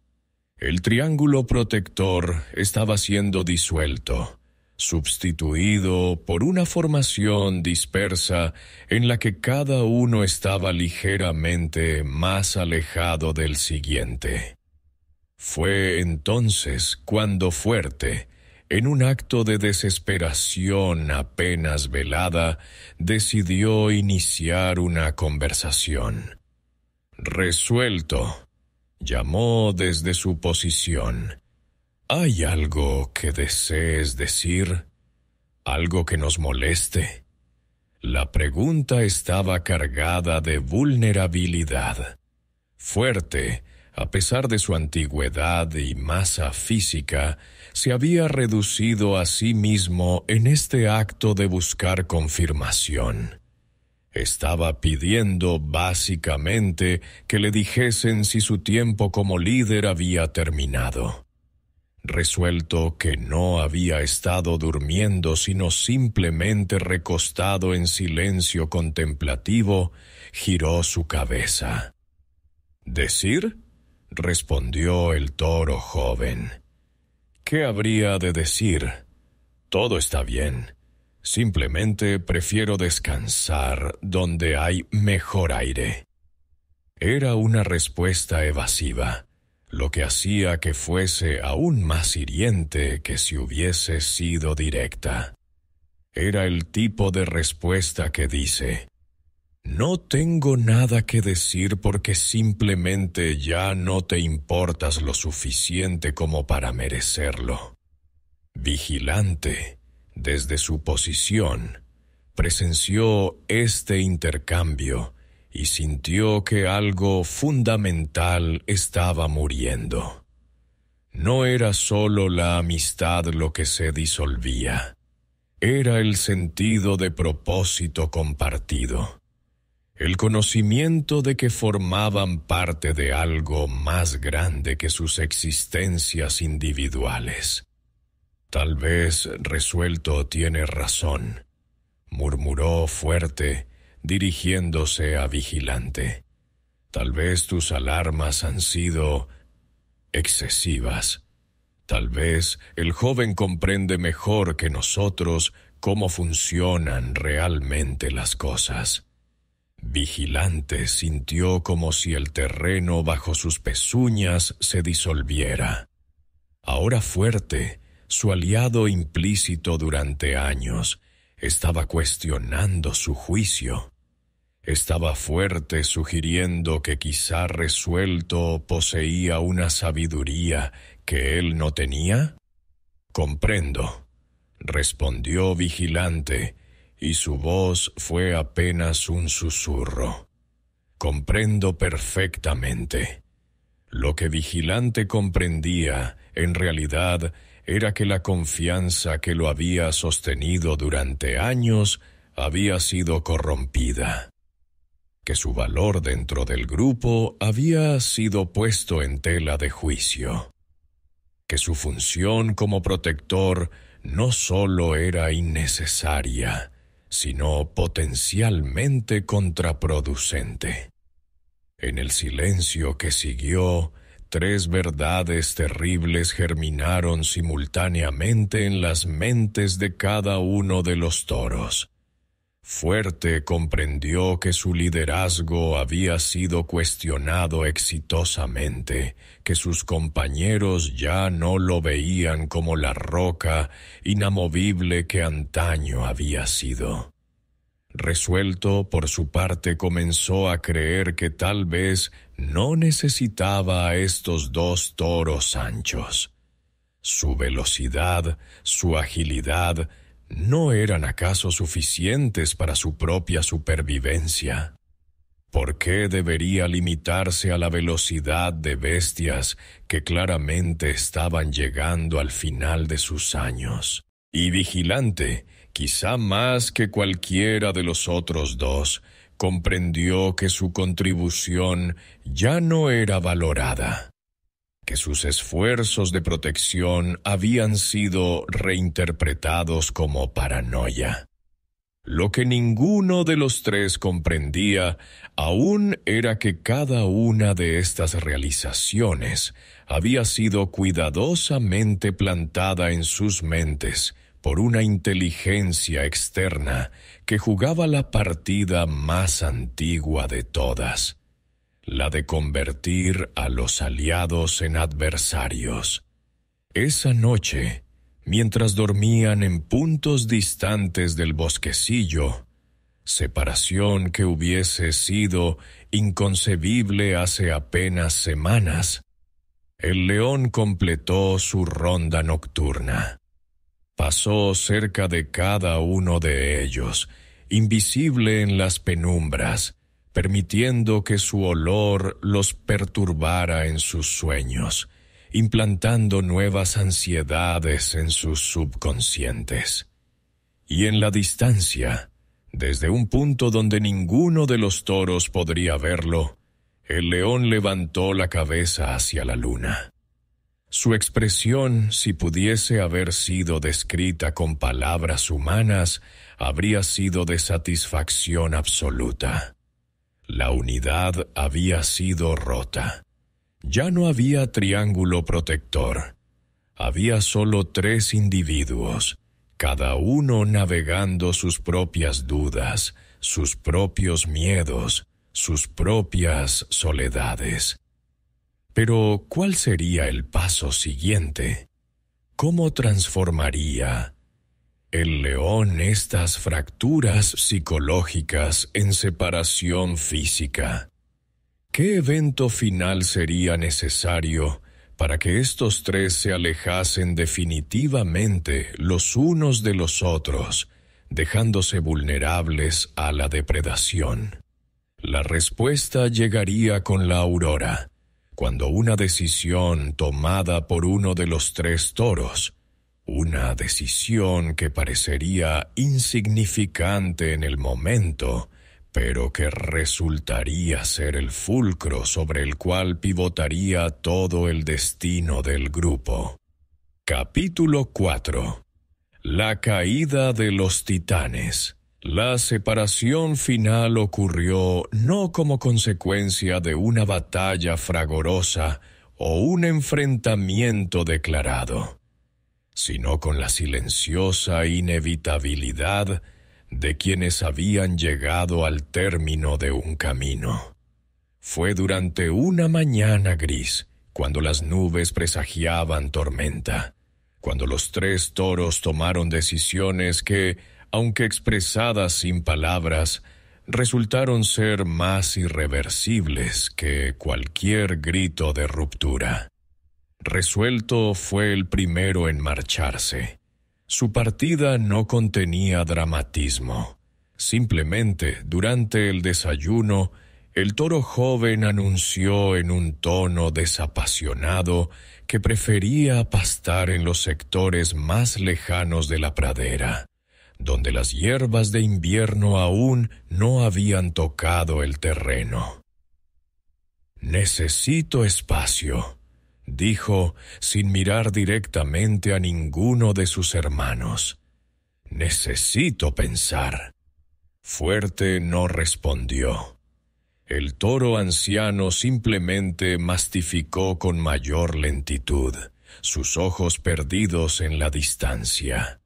El triángulo protector estaba siendo disuelto, sustituido por una formación dispersa en la que cada uno estaba ligeramente más alejado del siguiente. Fue entonces cuando Fuerte, en un acto de desesperación apenas velada, decidió iniciar una conversación. Resuelto, llamó desde su posición. ¿Hay algo que desees decir? ¿Algo que nos moleste? La pregunta estaba cargada de vulnerabilidad. Fuerte, a pesar de su antigüedad y masa física, se había reducido a sí mismo en este acto de buscar confirmación. Estaba pidiendo básicamente que le dijesen si su tiempo como líder había terminado. Resuelto que no había estado durmiendo sino simplemente recostado en silencio contemplativo, giró su cabeza. ¿Decir? Respondió el toro joven. ¿Qué habría de decir? Todo está bien. Simplemente prefiero descansar donde hay mejor aire. Era una respuesta evasiva, lo que hacía que fuese aún más hiriente que si hubiese sido directa. Era el tipo de respuesta que dice: no tengo nada que decir porque simplemente ya no te importas lo suficiente como para merecerlo. Vigilante, desde su posición, presenció este intercambio y sintió que algo fundamental estaba muriendo. No era solo la amistad lo que se disolvía, era el sentido de propósito compartido. El conocimiento de que formaban parte de algo más grande que sus existencias individuales. Tal vez Resuelto tiene razón, murmuró fuerte, dirigiéndose a Vigilante. Tal vez tus alarmas han sido excesivas. Tal vez el joven comprende mejor que nosotros cómo funcionan realmente las cosas. Vigilante sintió como si el terreno bajo sus pezuñas se disolviera. Ahora fuerte, su aliado implícito durante años, estaba cuestionando su juicio. Estaba fuerte sugiriendo que quizá Resuelto poseía una sabiduría que él no tenía. «Comprendo», respondió Vigilante, y su voz fue apenas un susurro. «Comprendo perfectamente». Lo que Vigilante comprendía, en realidad, era que la confianza que lo había sostenido durante años había sido corrompida. Que su valor dentro del grupo había sido puesto en tela de juicio. Que su función como protector no solo era innecesaria, sino potencialmente contraproducente. En el silencio que siguió, 3 verdades terribles germinaron simultáneamente en las mentes de cada uno de los toros. Fuerte comprendió que su liderazgo había sido cuestionado exitosamente, que sus compañeros ya no lo veían como la roca inamovible que antaño había sido. Resuelto, por su parte, comenzó a creer que tal vez no necesitaba a estos 2 toros anchos. Su velocidad, su agilidad, ¿no eran acaso suficientes para su propia supervivencia? ¿Por qué debería limitarse a la velocidad de bestias que claramente estaban llegando al final de sus años? Y Vigilante, quizá más que cualquiera de los otros 2, comprendió que su contribución ya no era valorada, que sus esfuerzos de protección habían sido reinterpretados como paranoia. Lo que ninguno de los 3 comprendía aún era que cada una de estas realizaciones había sido cuidadosamente plantada en sus mentes por una inteligencia externa que jugaba la partida más antigua de todas, la de convertir a los aliados en adversarios. Esa noche, mientras dormían en puntos distantes del bosquecillo, separación que hubiese sido inconcebible hace apenas semanas, el león completó su ronda nocturna. Pasó cerca de cada uno de ellos, invisible en las penumbras, permitiendo que su olor los perturbara en sus sueños, implantando nuevas ansiedades en sus subconscientes. Y en la distancia, desde un punto donde ninguno de los toros podría verlo, el león levantó la cabeza hacia la luna. Su expresión, si pudiese haber sido descrita con palabras humanas, habría sido de satisfacción absoluta. La unidad había sido rota. Ya no había triángulo protector. Había solo 3 individuos, cada uno navegando sus propias dudas, sus propios miedos, sus propias soledades. Pero, ¿cuál sería el paso siguiente? ¿Cómo transformaría el león estas fracturas psicológicas en separación física? ¿Qué evento final sería necesario para que estos 3 se alejasen definitivamente los unos de los otros, dejándose vulnerables a la depredación? La respuesta llegaría con la aurora, cuando una decisión tomada por uno de los 3 toros, una decisión que parecería insignificante en el momento, pero que resultaría ser el fulcro sobre el cual pivotaría todo el destino del grupo. Capítulo 4. La caída de los titanes. La separación final ocurrió no como consecuencia de una batalla fragorosa o un enfrentamiento declarado, sino con la silenciosa inevitabilidad de quienes habían llegado al término de un camino. Fue durante una mañana gris, cuando las nubes presagiaban tormenta, cuando los 3 toros tomaron decisiones que, aunque expresadas sin palabras, resultaron ser más irreversibles que cualquier grito de ruptura. Resuelto fue el primero en marcharse. Su partida no contenía dramatismo. Simplemente, durante el desayuno, el toro joven anunció en un tono desapasionado que prefería pastar en los sectores más lejanos de la pradera, donde las hierbas de invierno aún no habían tocado el terreno. «Necesito espacio», dijo sin mirar directamente a ninguno de sus hermanos. «Necesito pensar». Fuerte no respondió. El toro anciano simplemente mastificó con mayor lentitud, sus ojos perdidos en la distancia.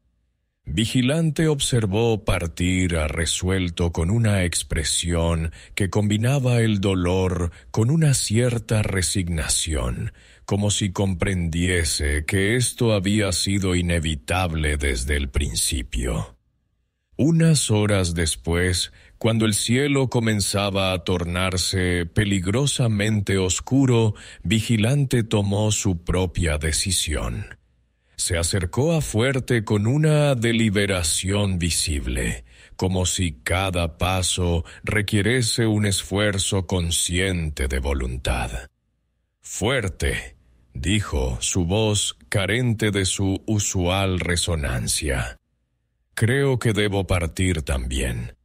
Vigilante observó partir a Resuelto con una expresión que combinaba el dolor con una cierta resignación, como si comprendiese que esto había sido inevitable desde el principio. Unas horas después, cuando el cielo comenzaba a tornarse peligrosamente oscuro, Vigilante tomó su propia decisión. Se acercó a Fuerte con una deliberación visible, como si cada paso requiriese un esfuerzo consciente de voluntad. «Fuerte», dijo, su voz carente de su usual resonancia. «Creo que debo partir también.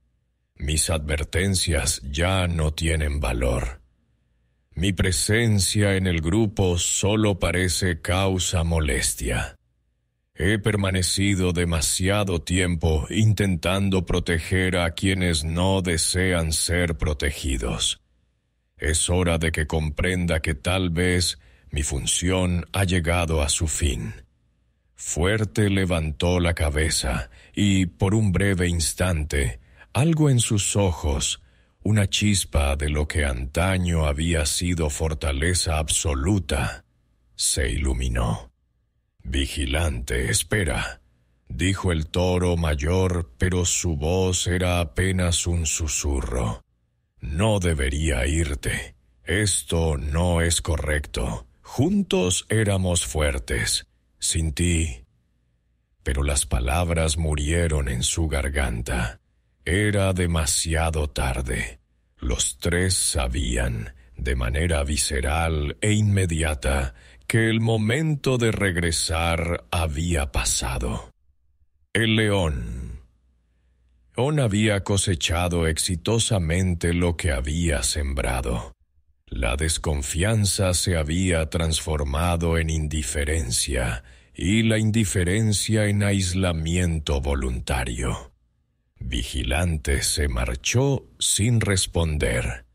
Mis advertencias ya no tienen valor. Mi presencia en el grupo solo parece causa molestia. He permanecido demasiado tiempo intentando proteger a quienes no desean ser protegidos. Es hora de que comprenda que tal vez mi función ha llegado a su fin». Fuerte levantó la cabeza y, por un breve instante, algo en sus ojos, una chispa de lo que antaño había sido fortaleza absoluta, se iluminó. «Vigilante, espera», dijo el toro mayor, pero su voz era apenas un susurro. «No debería irte. Esto no es correcto. Juntos éramos fuertes. Sin ti». Pero las palabras murieron en su garganta. Era demasiado tarde. Los tres sabían, de manera visceral e inmediata, que el momento de regresar había pasado. El león había cosechado exitosamente lo que había sembrado. La desconfianza se había transformado en indiferencia y la indiferencia en aislamiento voluntario. Vigilante se marchó sin responder.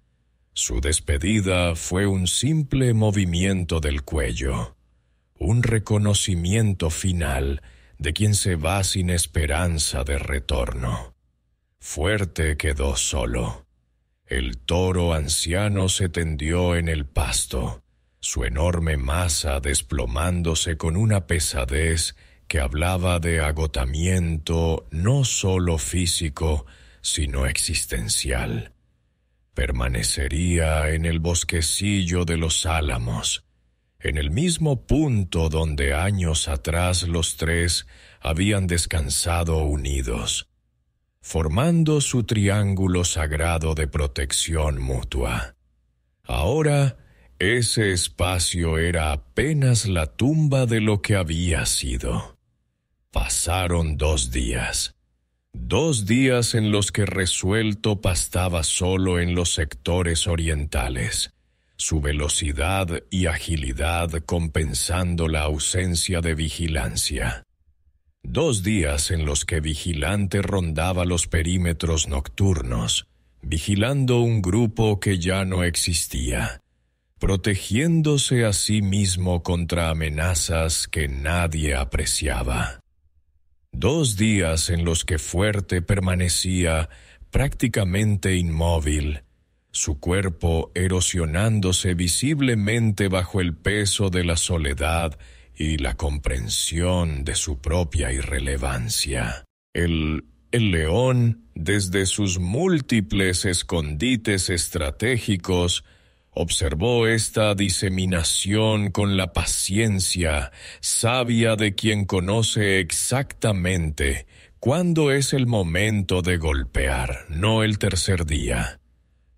Su despedida fue un simple movimiento del cuello, un reconocimiento final de quien se va sin esperanza de retorno. Fuerte quedó solo. El toro anciano se tendió en el pasto, su enorme masa desplomándose con una pesadez que hablaba de agotamiento no solo físico, sino existencial. Permanecería en el bosquecillo de los álamos, en el mismo punto donde años atrás los tres habían descansado unidos, formando su triángulo sagrado de protección mutua. Ahora, ese espacio era apenas la tumba de lo que había sido. Pasaron 2 días. 2 días en los que Resuelto pastaba solo en los sectores orientales, su velocidad y agilidad compensando la ausencia de vigilancia. 2 días en los que Vigilante rondaba los perímetros nocturnos, vigilando un grupo que ya no existía, protegiéndose a sí mismo contra amenazas que nadie apreciaba. 2 días en los que Fuerte permanecía prácticamente inmóvil, su cuerpo erosionándose visiblemente bajo el peso de la soledad y la comprensión de su propia irrelevancia. El león, desde sus múltiples escondites estratégicos, observó esta diseminación con la paciencia sabia de quien conoce exactamente cuándo es el momento de golpear, no el 3er día,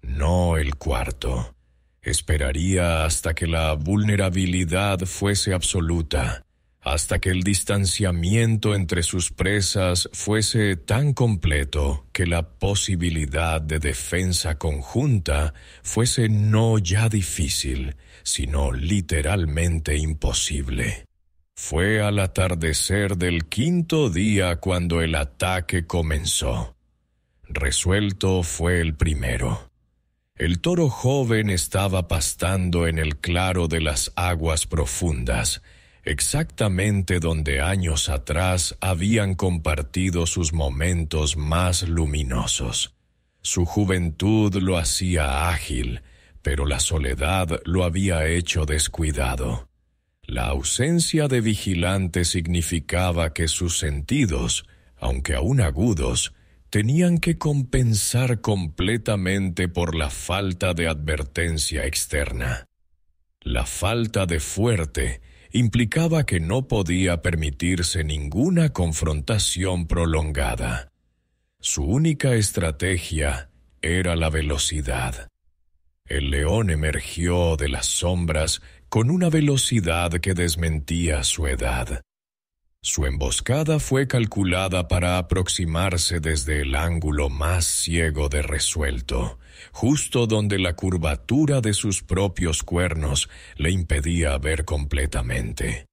no el 4. Esperaría hasta que la vulnerabilidad fuese absoluta, hasta que el distanciamiento entre sus presas fuese tan completo que la posibilidad de defensa conjunta fuese no ya difícil, sino literalmente imposible. Fue al atardecer del 5.º día cuando el ataque comenzó. Resuelto fue el primero. El toro joven estaba pastando en el claro de las aguas profundas, exactamente donde años atrás habían compartido sus momentos más luminosos. Su juventud lo hacía ágil, pero la soledad lo había hecho descuidado. La ausencia de Vigilante significaba que sus sentidos, aunque aún agudos, tenían que compensar completamente por la falta de advertencia externa. La falta de Fuerte implicaba que no podía permitirse ninguna confrontación prolongada. Su única estrategia era la velocidad. El león emergió de las sombras con una velocidad que desmentía su edad. Su emboscada fue calculada para aproximarse desde el ángulo más ciego de Resuelto, justo donde la curvatura de sus propios cuernos le impedía ver completamente.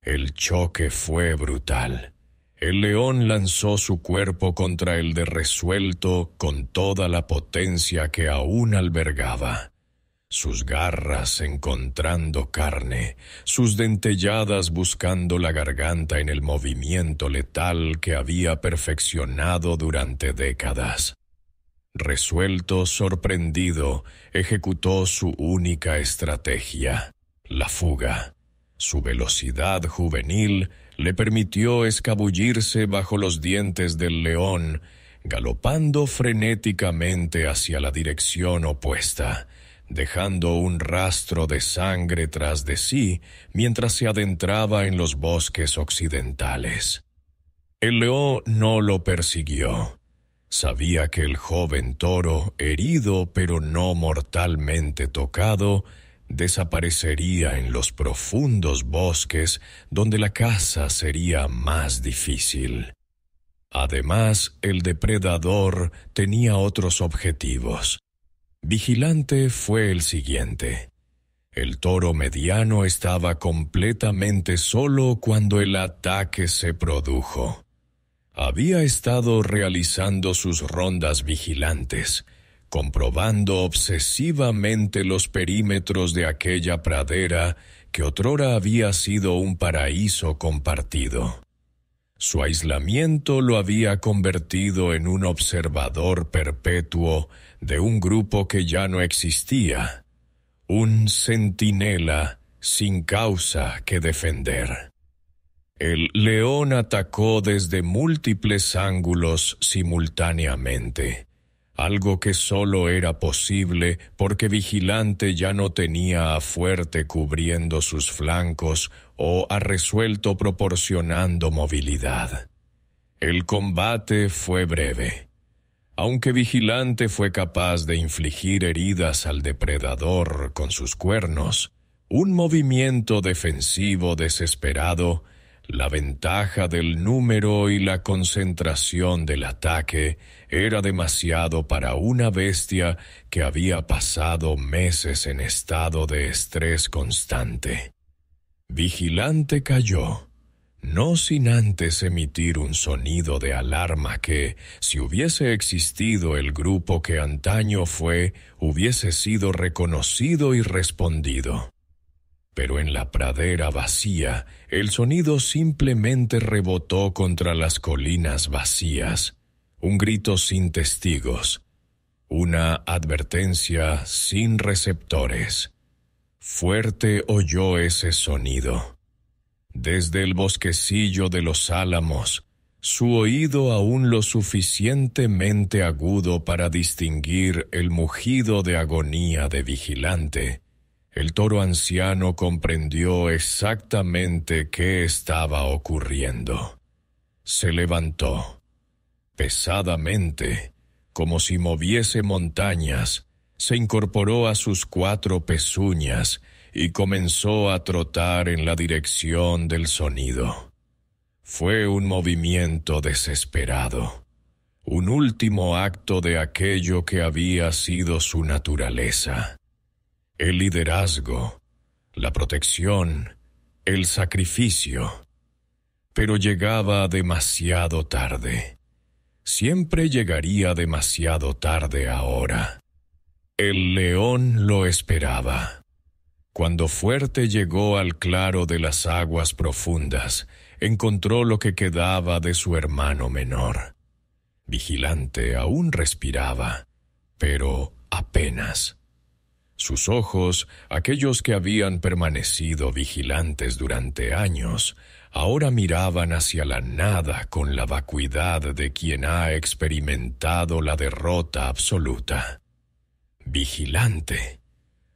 El choque fue brutal. El león lanzó su cuerpo contra el de Resuelto con toda la potencia que aún albergaba. Sus garras encontrando carne, sus dentelladas buscando la garganta en el movimiento letal que había perfeccionado durante décadas. Resuelto, sorprendido, ejecutó su única estrategia, la fuga. Su velocidad juvenil le permitió escabullirse bajo los dientes del león, galopando frenéticamente hacia la dirección opuesta, dejando un rastro de sangre tras de sí mientras se adentraba en los bosques occidentales. El león no lo persiguió. Sabía que el joven toro, herido pero no mortalmente tocado, desaparecería en los profundos bosques donde la caza sería más difícil. Además, el depredador tenía otros objetivos. Vigilante fue el siguiente. El toro mediano estaba completamente solo cuando el ataque se produjo. Había estado realizando sus rondas vigilantes, comprobando obsesivamente los perímetros de aquella pradera que otrora había sido un paraíso compartido. Su aislamiento lo había convertido en un observador perpetuo de un grupo que ya no existía, un centinela sin causa que defender. El león atacó desde múltiples ángulos simultáneamente, algo que solo era posible porque Vigilante ya no tenía a Fuerte cubriendo sus flancos o a Resuelto proporcionando movilidad. El combate fue breve. Aunque Vigilante fue capaz de infligir heridas al depredador con sus cuernos, un movimiento defensivo desesperado, la ventaja del número y la concentración del ataque era demasiado para una bestia que había pasado meses en estado de estrés constante. Vigilante cayó, no sin antes emitir un sonido de alarma que, si hubiese existido el grupo que antaño fue, hubiese sido reconocido y respondido. Pero en la pradera vacía, el sonido simplemente rebotó contra las colinas vacías, un grito sin testigos, una advertencia sin receptores. Fuerte oyó ese sonido. Desde el bosquecillo de los álamos, su oído aún lo suficientemente agudo para distinguir el mugido de agonía de Vigilante, el toro anciano comprendió exactamente qué estaba ocurriendo. Se levantó. Pesadamente, como si moviese montañas, se incorporó a sus 4 pezuñas y comenzó a trotar en la dirección del sonido. Fue un movimiento desesperado, un último acto de aquello que había sido su naturaleza. El liderazgo, la protección, el sacrificio. Pero llegaba demasiado tarde. Siempre llegaría demasiado tarde ahora. El león lo esperaba. Cuando Fuerte llegó al claro de las aguas profundas, encontró lo que quedaba de su hermano menor. Vigilante aún respiraba, pero apenas. Sus ojos, aquellos que habían permanecido vigilantes durante años, ahora miraban hacia la nada con la vacuidad de quien ha experimentado la derrota absoluta. «Vigilante»,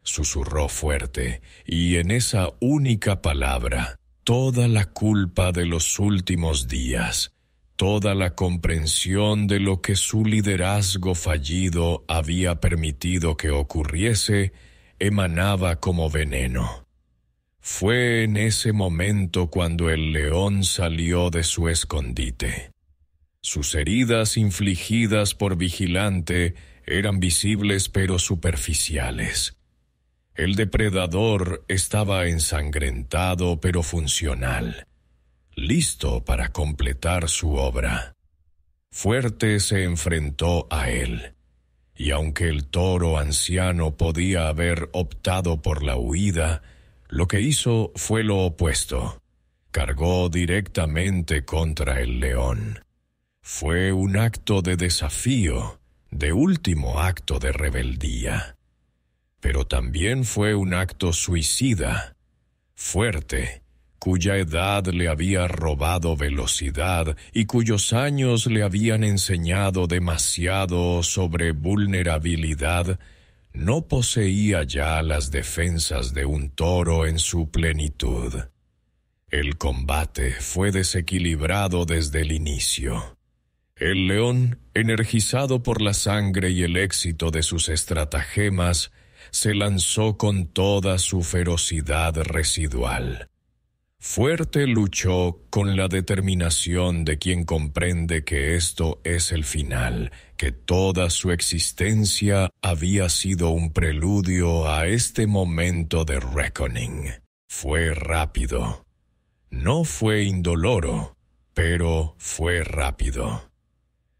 susurró Fuerte, y en esa única palabra, toda la culpa de los últimos días, toda la comprensión de lo que su liderazgo fallido había permitido que ocurriese, emanaba como veneno. Fue en ese momento cuando el león salió de su escondite. Sus heridas infligidas por Vigilante eran visibles pero superficiales. El depredador estaba ensangrentado pero funcional, listo para completar su obra. Fuerte se enfrentó a él, y aunque el toro anciano podía haber optado por la huida, lo que hizo fue lo opuesto. Cargó directamente contra el león. Fue un acto de desafío, de último acto de rebeldía. Pero también fue un acto suicida. Fuerte, cuya edad le había robado velocidad y cuyos años le habían enseñado demasiado sobre vulnerabilidad, no poseía ya las defensas de un toro en su plenitud. El combate fue desequilibrado desde el inicio. El león, energizado por la sangre y el éxito de sus estratagemas, se lanzó con toda su ferocidad residual. Fuerte luchó con la determinación de quien comprende que esto es el final, que toda su existencia había sido un preludio a este momento de reckoning. Fue rápido. No fue indoloro, pero fue rápido.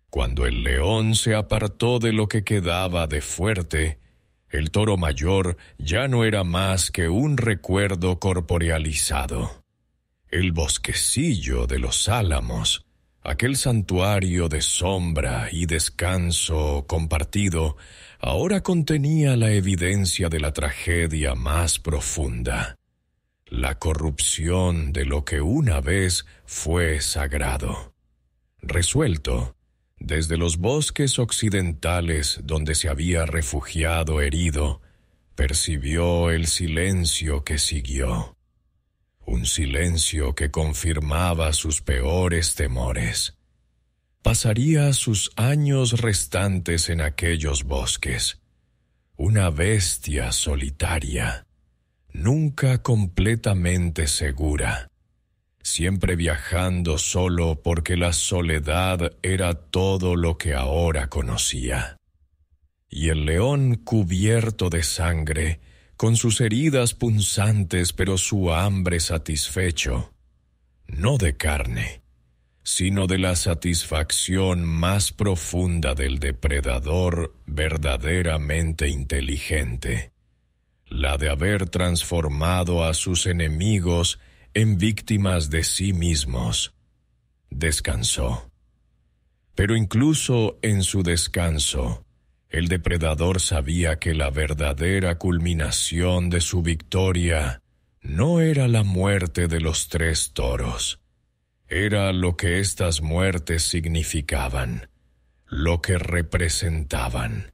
Cuando el león se apartó de lo que quedaba de Fuerte, el toro mayor ya no era más que un recuerdo corporealizado. El bosquecillo de los álamos, aquel santuario de sombra y descanso compartido, ahora contenía la evidencia de la tragedia más profunda, la corrupción de lo que una vez fue sagrado. Resuelto, desde los bosques occidentales donde se había refugiado herido, percibió el silencio que siguió. Un silencio que confirmaba sus peores temores. Pasaría sus años restantes en aquellos bosques, una bestia solitaria, nunca completamente segura, siempre viajando solo porque la soledad era todo lo que ahora conocía. Y el león cubierto de sangre, con sus heridas punzantes pero su hambre satisfecho, no de carne, sino de la satisfacción más profunda del depredador verdaderamente inteligente, la de haber transformado a sus enemigos en víctimas de sí mismos. Descansó. Pero incluso en su descanso, el depredador sabía que la verdadera culminación de su victoria no era la muerte de los 3 toros. Era lo que estas muertes significaban, lo que representaban.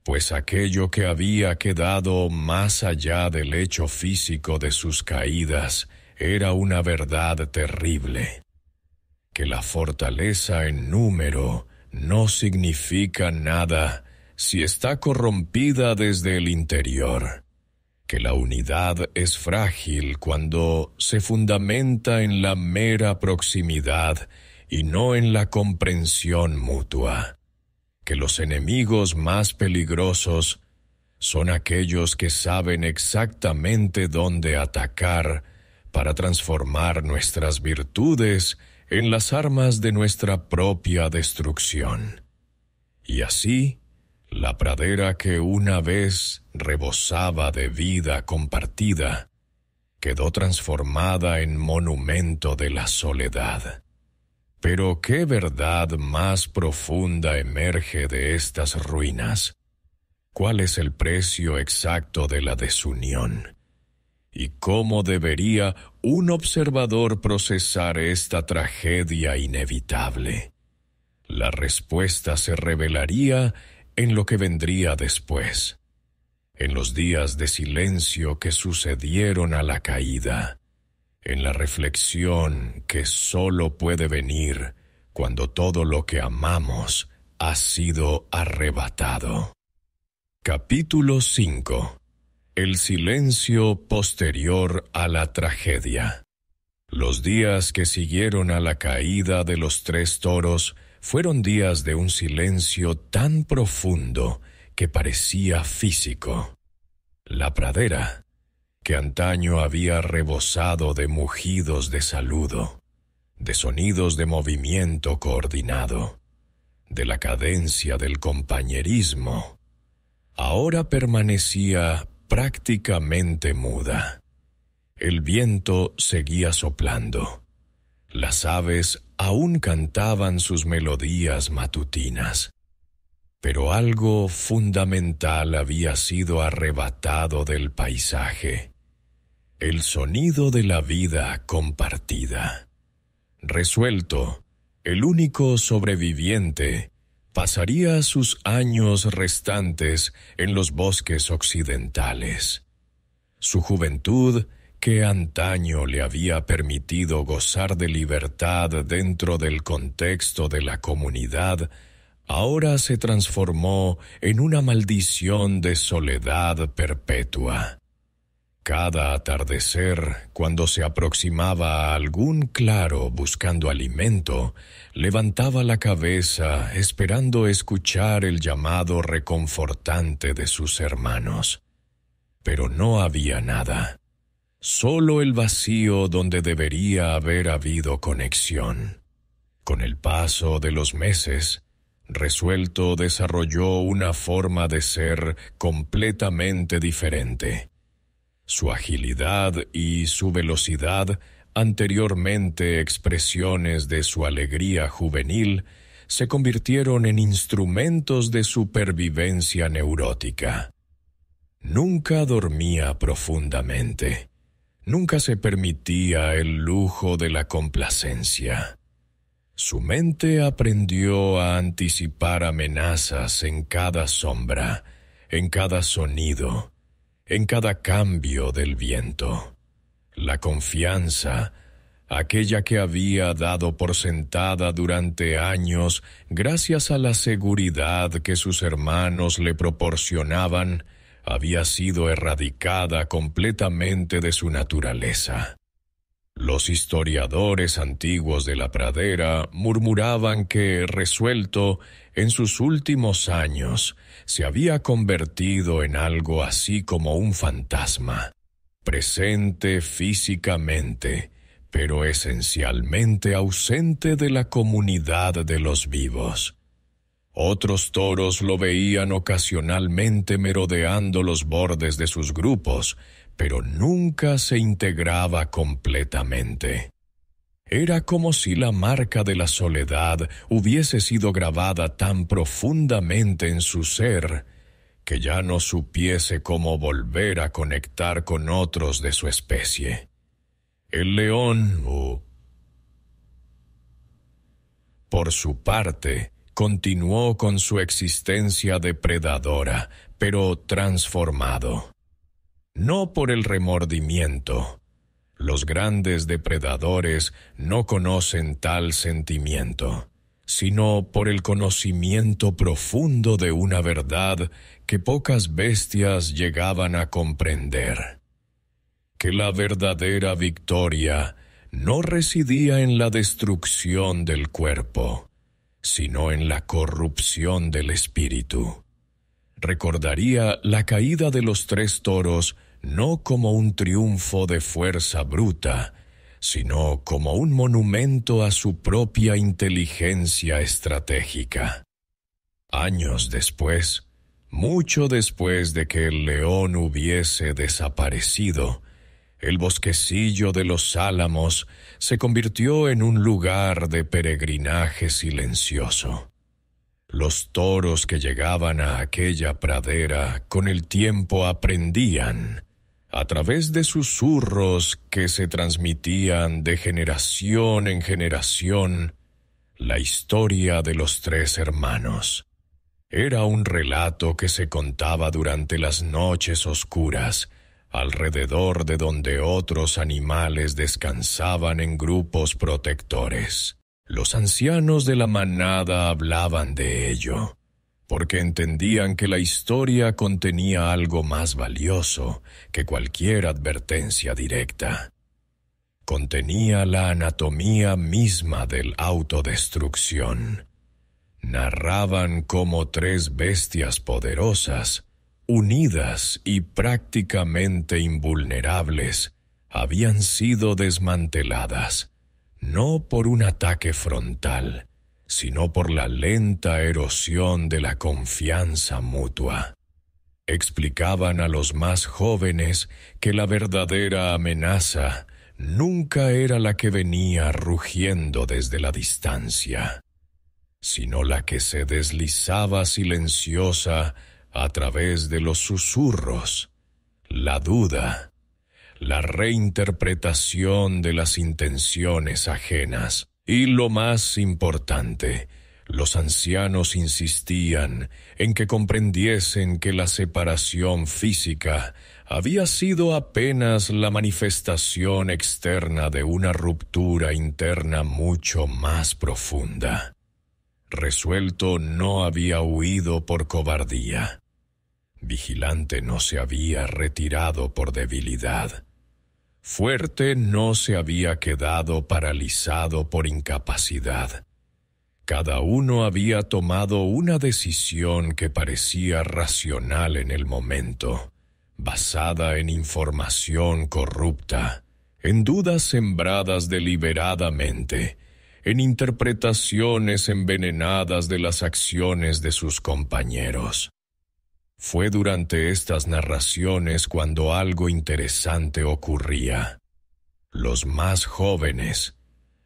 Pues aquello que había quedado más allá del hecho físico de sus caídas era una verdad terrible, que la fortaleza en número no significa nada si está corrompida desde el interior, que la unidad es frágil cuando se fundamenta en la mera proximidad y no en la comprensión mutua, que los enemigos más peligrosos son aquellos que saben exactamente dónde atacar para transformar nuestras virtudes en las armas de nuestra propia destrucción. Y así, la pradera que una vez rebosaba de vida compartida, quedó transformada en monumento de la soledad. Pero ¿qué verdad más profunda emerge de estas ruinas? ¿Cuál es el precio exacto de la desunión? ¿Y cómo debería un observador procesar esta tragedia inevitable? La respuesta se revelaría en lo que vendría después, en los días de silencio que sucedieron a la caída, en la reflexión que solo puede venir cuando todo lo que amamos ha sido arrebatado. Capítulo 5. El silencio posterior a la tragedia. Los días que siguieron a la caída de los 3 toros fueron días de un silencio tan profundo que parecía físico. La pradera, que antaño había rebosado de mugidos de saludo, de sonidos de movimiento coordinado, de la cadencia del compañerismo, ahora permanecía prácticamente muda. El viento seguía soplando. Las aves aún cantaban sus melodías matutinas. Pero algo fundamental había sido arrebatado del paisaje: el sonido de la vida compartida. Resuelto, el único sobreviviente pasaría sus años restantes en los bosques occidentales. Su juventud que antaño le había permitido gozar de libertad dentro del contexto de la comunidad, ahora se transformó en una maldición de soledad perpetua. Cada atardecer, cuando se aproximaba a algún claro buscando alimento, levantaba la cabeza esperando escuchar el llamado reconfortante de sus hermanos. Pero no había nada, solo el vacío donde debería haber habido conexión. Con el paso de los meses, Resuelto desarrolló una forma de ser completamente diferente. Su agilidad y su velocidad, anteriormente expresiones de su alegría juvenil, se convirtieron en instrumentos de supervivencia neurótica. Nunca dormía profundamente. Nunca se permitía el lujo de la complacencia. Su mente aprendió a anticipar amenazas en cada sombra, en cada sonido, en cada cambio del viento. La confianza, aquella que había dado por sentada durante años gracias a la seguridad que sus hermanos le proporcionaban, había sido erradicada completamente de su naturaleza. Los historiadores antiguos de la pradera murmuraban que Resuelto, en sus últimos años, se había convertido en algo así como un fantasma, presente físicamente, pero esencialmente ausente de la comunidad de los vivos. Otros toros lo veían ocasionalmente merodeando los bordes de sus grupos, pero nunca se integraba completamente. Era como si la marca de la soledad hubiese sido grabada tan profundamente en su ser que ya no supiese cómo volver a conectar con otros de su especie. El león, por su parte, continuó con su existencia depredadora, pero transformado. No por el remordimiento. Los grandes depredadores no conocen tal sentimiento, sino por el conocimiento profundo de una verdad que pocas bestias llegaban a comprender. Que la verdadera victoria no residía en la destrucción del cuerpo, sino en la corrupción del espíritu. Recordaría la caída de los 3 toros no como un triunfo de fuerza bruta, sino como un monumento a su propia inteligencia estratégica. Años después, mucho después de que el león hubiese desaparecido, el bosquecillo de los álamos se convirtió en un lugar de peregrinaje silencioso. Los toros que llegaban a aquella pradera con el tiempo aprendían, a través de susurros que se transmitían de generación en generación, la historia de los 3 hermanos. Era un relato que se contaba durante las noches oscuras, alrededor de donde otros animales descansaban en grupos protectores. Los ancianos de la manada hablaban de ello, porque entendían que la historia contenía algo más valioso que cualquier advertencia directa. Contenía la anatomía misma del autodestrucción. Narraban cómo 3 bestias poderosas, unidas y prácticamente invulnerables, habían sido desmanteladas, no por un ataque frontal, sino por la lenta erosión de la confianza mutua. Explicaban a los más jóvenes que la verdadera amenaza nunca era la que venía rugiendo desde la distancia, sino la que se deslizaba silenciosa a través de los susurros, la duda, la reinterpretación de las intenciones ajenas. Y lo más importante, los ancianos insistían en que comprendiesen que la separación física había sido apenas la manifestación externa de una ruptura interna mucho más profunda. Resuelto no había huido por cobardía. Vigilante no se había retirado por debilidad. Fuerte no se había quedado paralizado por incapacidad. Cada uno había tomado una decisión que parecía racional en el momento, basada en información corrupta, en dudas sembradas deliberadamente, en interpretaciones envenenadas de las acciones de sus compañeros. Fue durante estas narraciones cuando algo interesante ocurría. Los más jóvenes,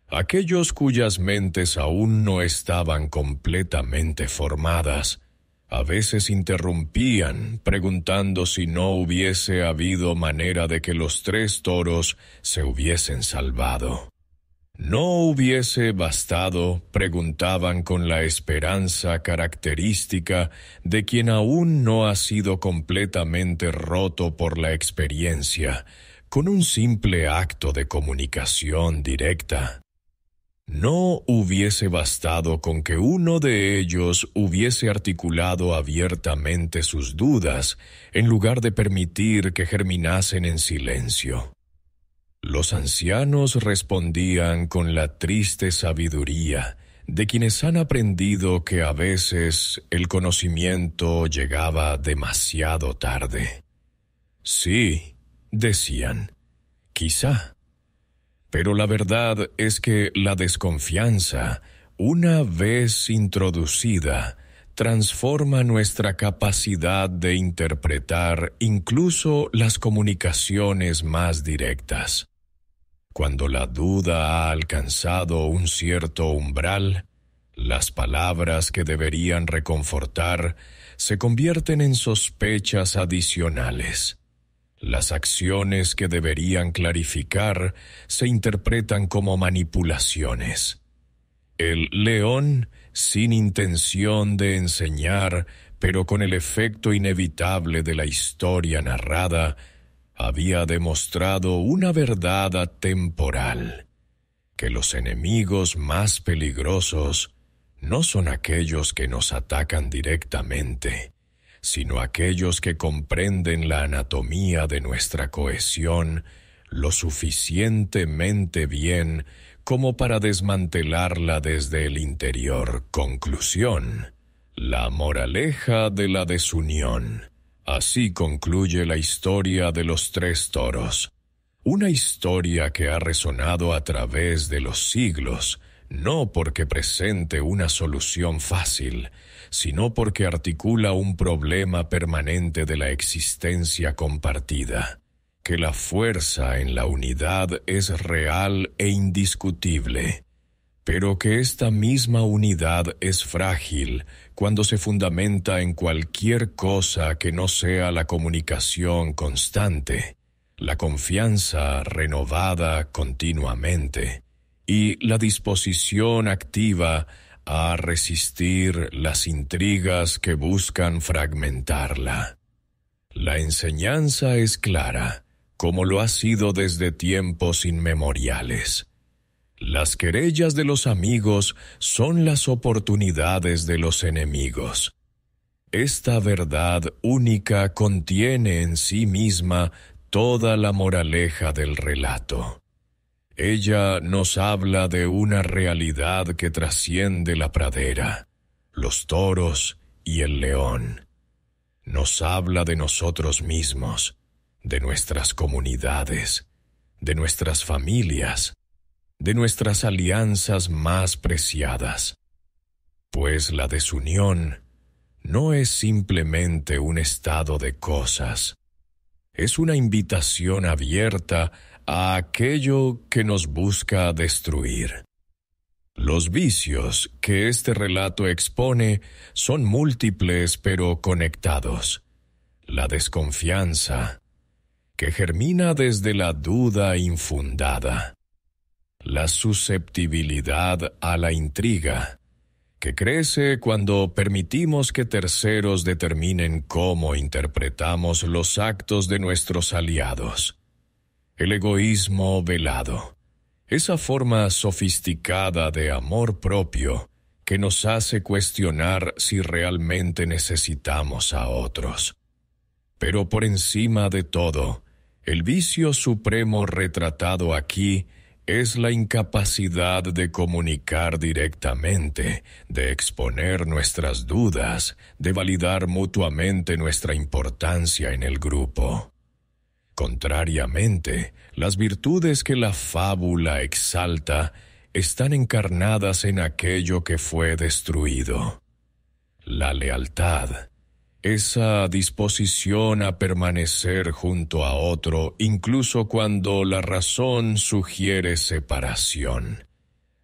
aquellos cuyas mentes aún no estaban completamente formadas, a veces interrumpían, preguntando si no hubiese habido manera de que los 3 toros se hubiesen salvado. ¿No hubiese bastado?, preguntaban con la esperanza característica de quien aún no ha sido completamente roto por la experiencia, con un simple acto de comunicación directa. ¿No hubiese bastado con que uno de ellos hubiese articulado abiertamente sus dudas, en lugar de permitir que germinasen en silencio? Los ancianos respondían con la triste sabiduría de quienes han aprendido que a veces el conocimiento llegaba demasiado tarde. Sí, decían, quizá. Pero la verdad es que la desconfianza, una vez introducida, transforma nuestra capacidad de interpretar incluso las comunicaciones más directas. Cuando la duda ha alcanzado un cierto umbral, las palabras que deberían reconfortar se convierten en sospechas adicionales. Las acciones que deberían clarificar se interpretan como manipulaciones. El león, sin intención de enseñar, pero con el efecto inevitable de la historia narrada, había demostrado una verdad atemporal, que los enemigos más peligrosos no son aquellos que nos atacan directamente, sino aquellos que comprenden la anatomía de nuestra cohesión lo suficientemente bien como para desmantelarla desde el interior. Conclusión: la moraleja de la desunión. Así concluye la historia de los 3 toros. Una historia que ha resonado a través de los siglos, no porque presente una solución fácil, sino porque articula un problema permanente de la existencia compartida, que la fuerza en la unidad es real e indiscutible, pero que esta misma unidad es frágil cuando se fundamenta en cualquier cosa que no sea la comunicación constante, la confianza renovada continuamente y la disposición activa a resistir las intrigas que buscan fragmentarla. La enseñanza es clara, como lo ha sido desde tiempos inmemoriales. Las querellas de los amigos son las oportunidades de los enemigos. Esta verdad única contiene en sí misma toda la moraleja del relato. Ella nos habla de una realidad que trasciende la pradera, los toros y el león. Nos habla de nosotros mismos, de nuestras comunidades, de nuestras familias, de nuestras alianzas más preciadas. Pues la desunión no es simplemente un estado de cosas, es una invitación abierta a aquello que nos busca destruir. Los vicios que este relato expone son múltiples pero conectados. La desconfianza, que germina desde la duda infundada. La susceptibilidad a la intriga, que crece cuando permitimos que terceros determinen cómo interpretamos los actos de nuestros aliados. El egoísmo velado, esa forma sofisticada de amor propio que nos hace cuestionar si realmente necesitamos a otros. Pero por encima de todo, el vicio supremo retratado aquí es la incapacidad de comunicar directamente, de exponer nuestras dudas, de validar mutuamente nuestra importancia en el grupo. Contrariamente, las virtudes que la fábula exalta están encarnadas en aquello que fue destruido. La lealtad, esa disposición a permanecer junto a otro incluso cuando la razón sugiere separación.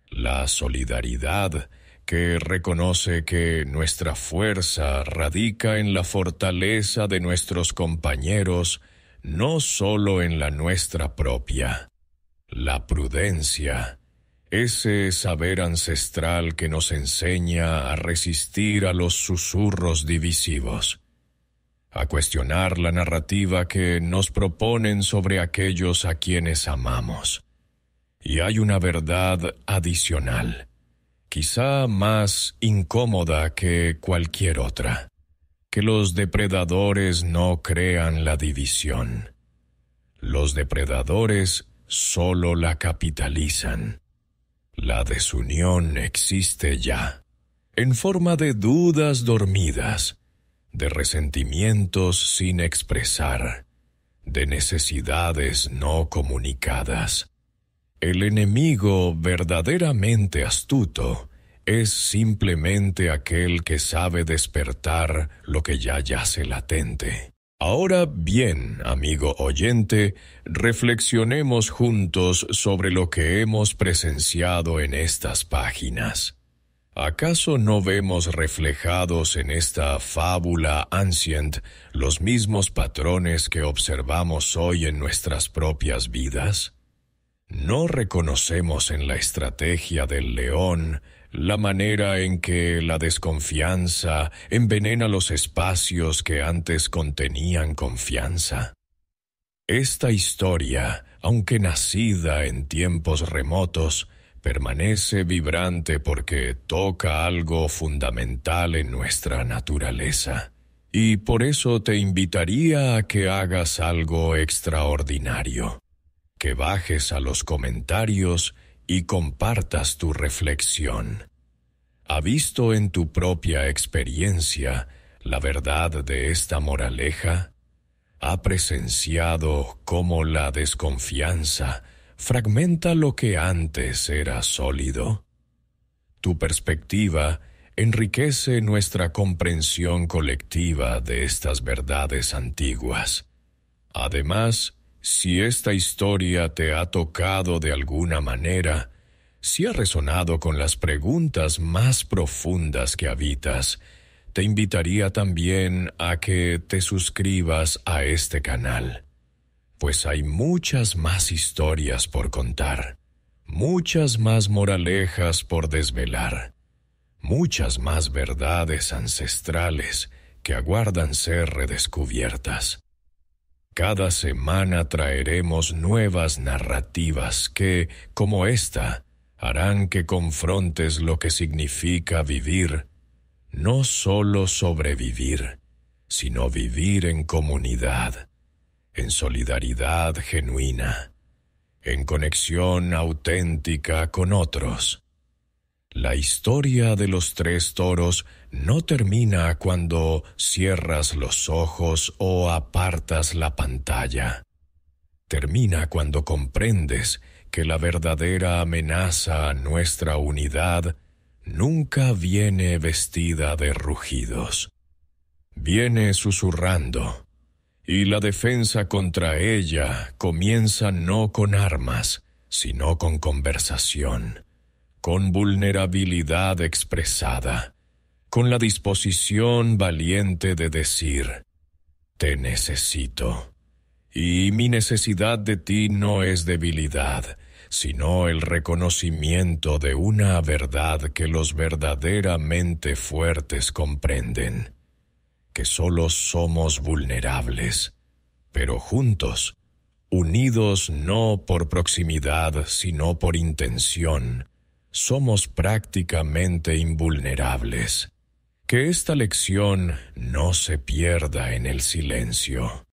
La solidaridad, que reconoce que nuestra fuerza radica en la fortaleza de nuestros compañeros, no solo en la nuestra propia. La prudencia, ese saber ancestral que nos enseña a resistir a los susurros divisivos, a cuestionar la narrativa que nos proponen sobre aquellos a quienes amamos. Y hay una verdad adicional, quizá más incómoda que cualquier otra, que los depredadores no crean la división. Los depredadores solo la capitalizan. La desunión existe ya, en forma de dudas dormidas, de resentimientos sin expresar, de necesidades no comunicadas. El enemigo verdaderamente astuto es simplemente aquel que sabe despertar lo que ya yace latente. Ahora bien, amigo oyente, reflexionemos juntos sobre lo que hemos presenciado en estas páginas. ¿Acaso no vemos reflejados en esta fábula ancient los mismos patrones que observamos hoy en nuestras propias vidas? ¿No reconocemos en la estrategia del león la manera en que la desconfianza envenena los espacios que antes contenían confianza? Esta historia, aunque nacida en tiempos remotos, permanece vibrante porque toca algo fundamental en nuestra naturaleza. Y por eso te invitaría a que hagas algo extraordinario, que bajes a los comentarios y compartas tu reflexión. ¿Ha visto en tu propia experiencia la verdad de esta moraleja? ¿Ha presenciado cómo la desconfianza fragmenta lo que antes era sólido? Tu perspectiva enriquece nuestra comprensión colectiva de estas verdades antiguas. Además, si esta historia te ha tocado de alguna manera, si ha resonado con las preguntas más profundas que habitas, te invitaría también a que te suscribas a este canal, pues hay muchas más historias por contar, muchas más moralejas por desvelar, muchas más verdades ancestrales que aguardan ser redescubiertas. Cada semana traeremos nuevas narrativas que, como esta, harán que confrontes lo que significa vivir, no solo sobrevivir, sino vivir en comunidad, en solidaridad genuina, en conexión auténtica con otros. La historia de los tres toros no termina cuando cierras los ojos o apartas la pantalla. Termina cuando comprendes que la verdadera amenaza a nuestra unidad nunca viene vestida de rugidos. Viene susurrando, y la defensa contra ella comienza no con armas, sino con conversación, con vulnerabilidad expresada, con la disposición valiente de decir: te necesito, y mi necesidad de ti no es debilidad, sino el reconocimiento de una verdad que los verdaderamente fuertes comprenden, que solo somos vulnerables, pero juntos, unidos no por proximidad, sino por intención, somos prácticamente invulnerables. Que esta lección no se pierda en el silencio.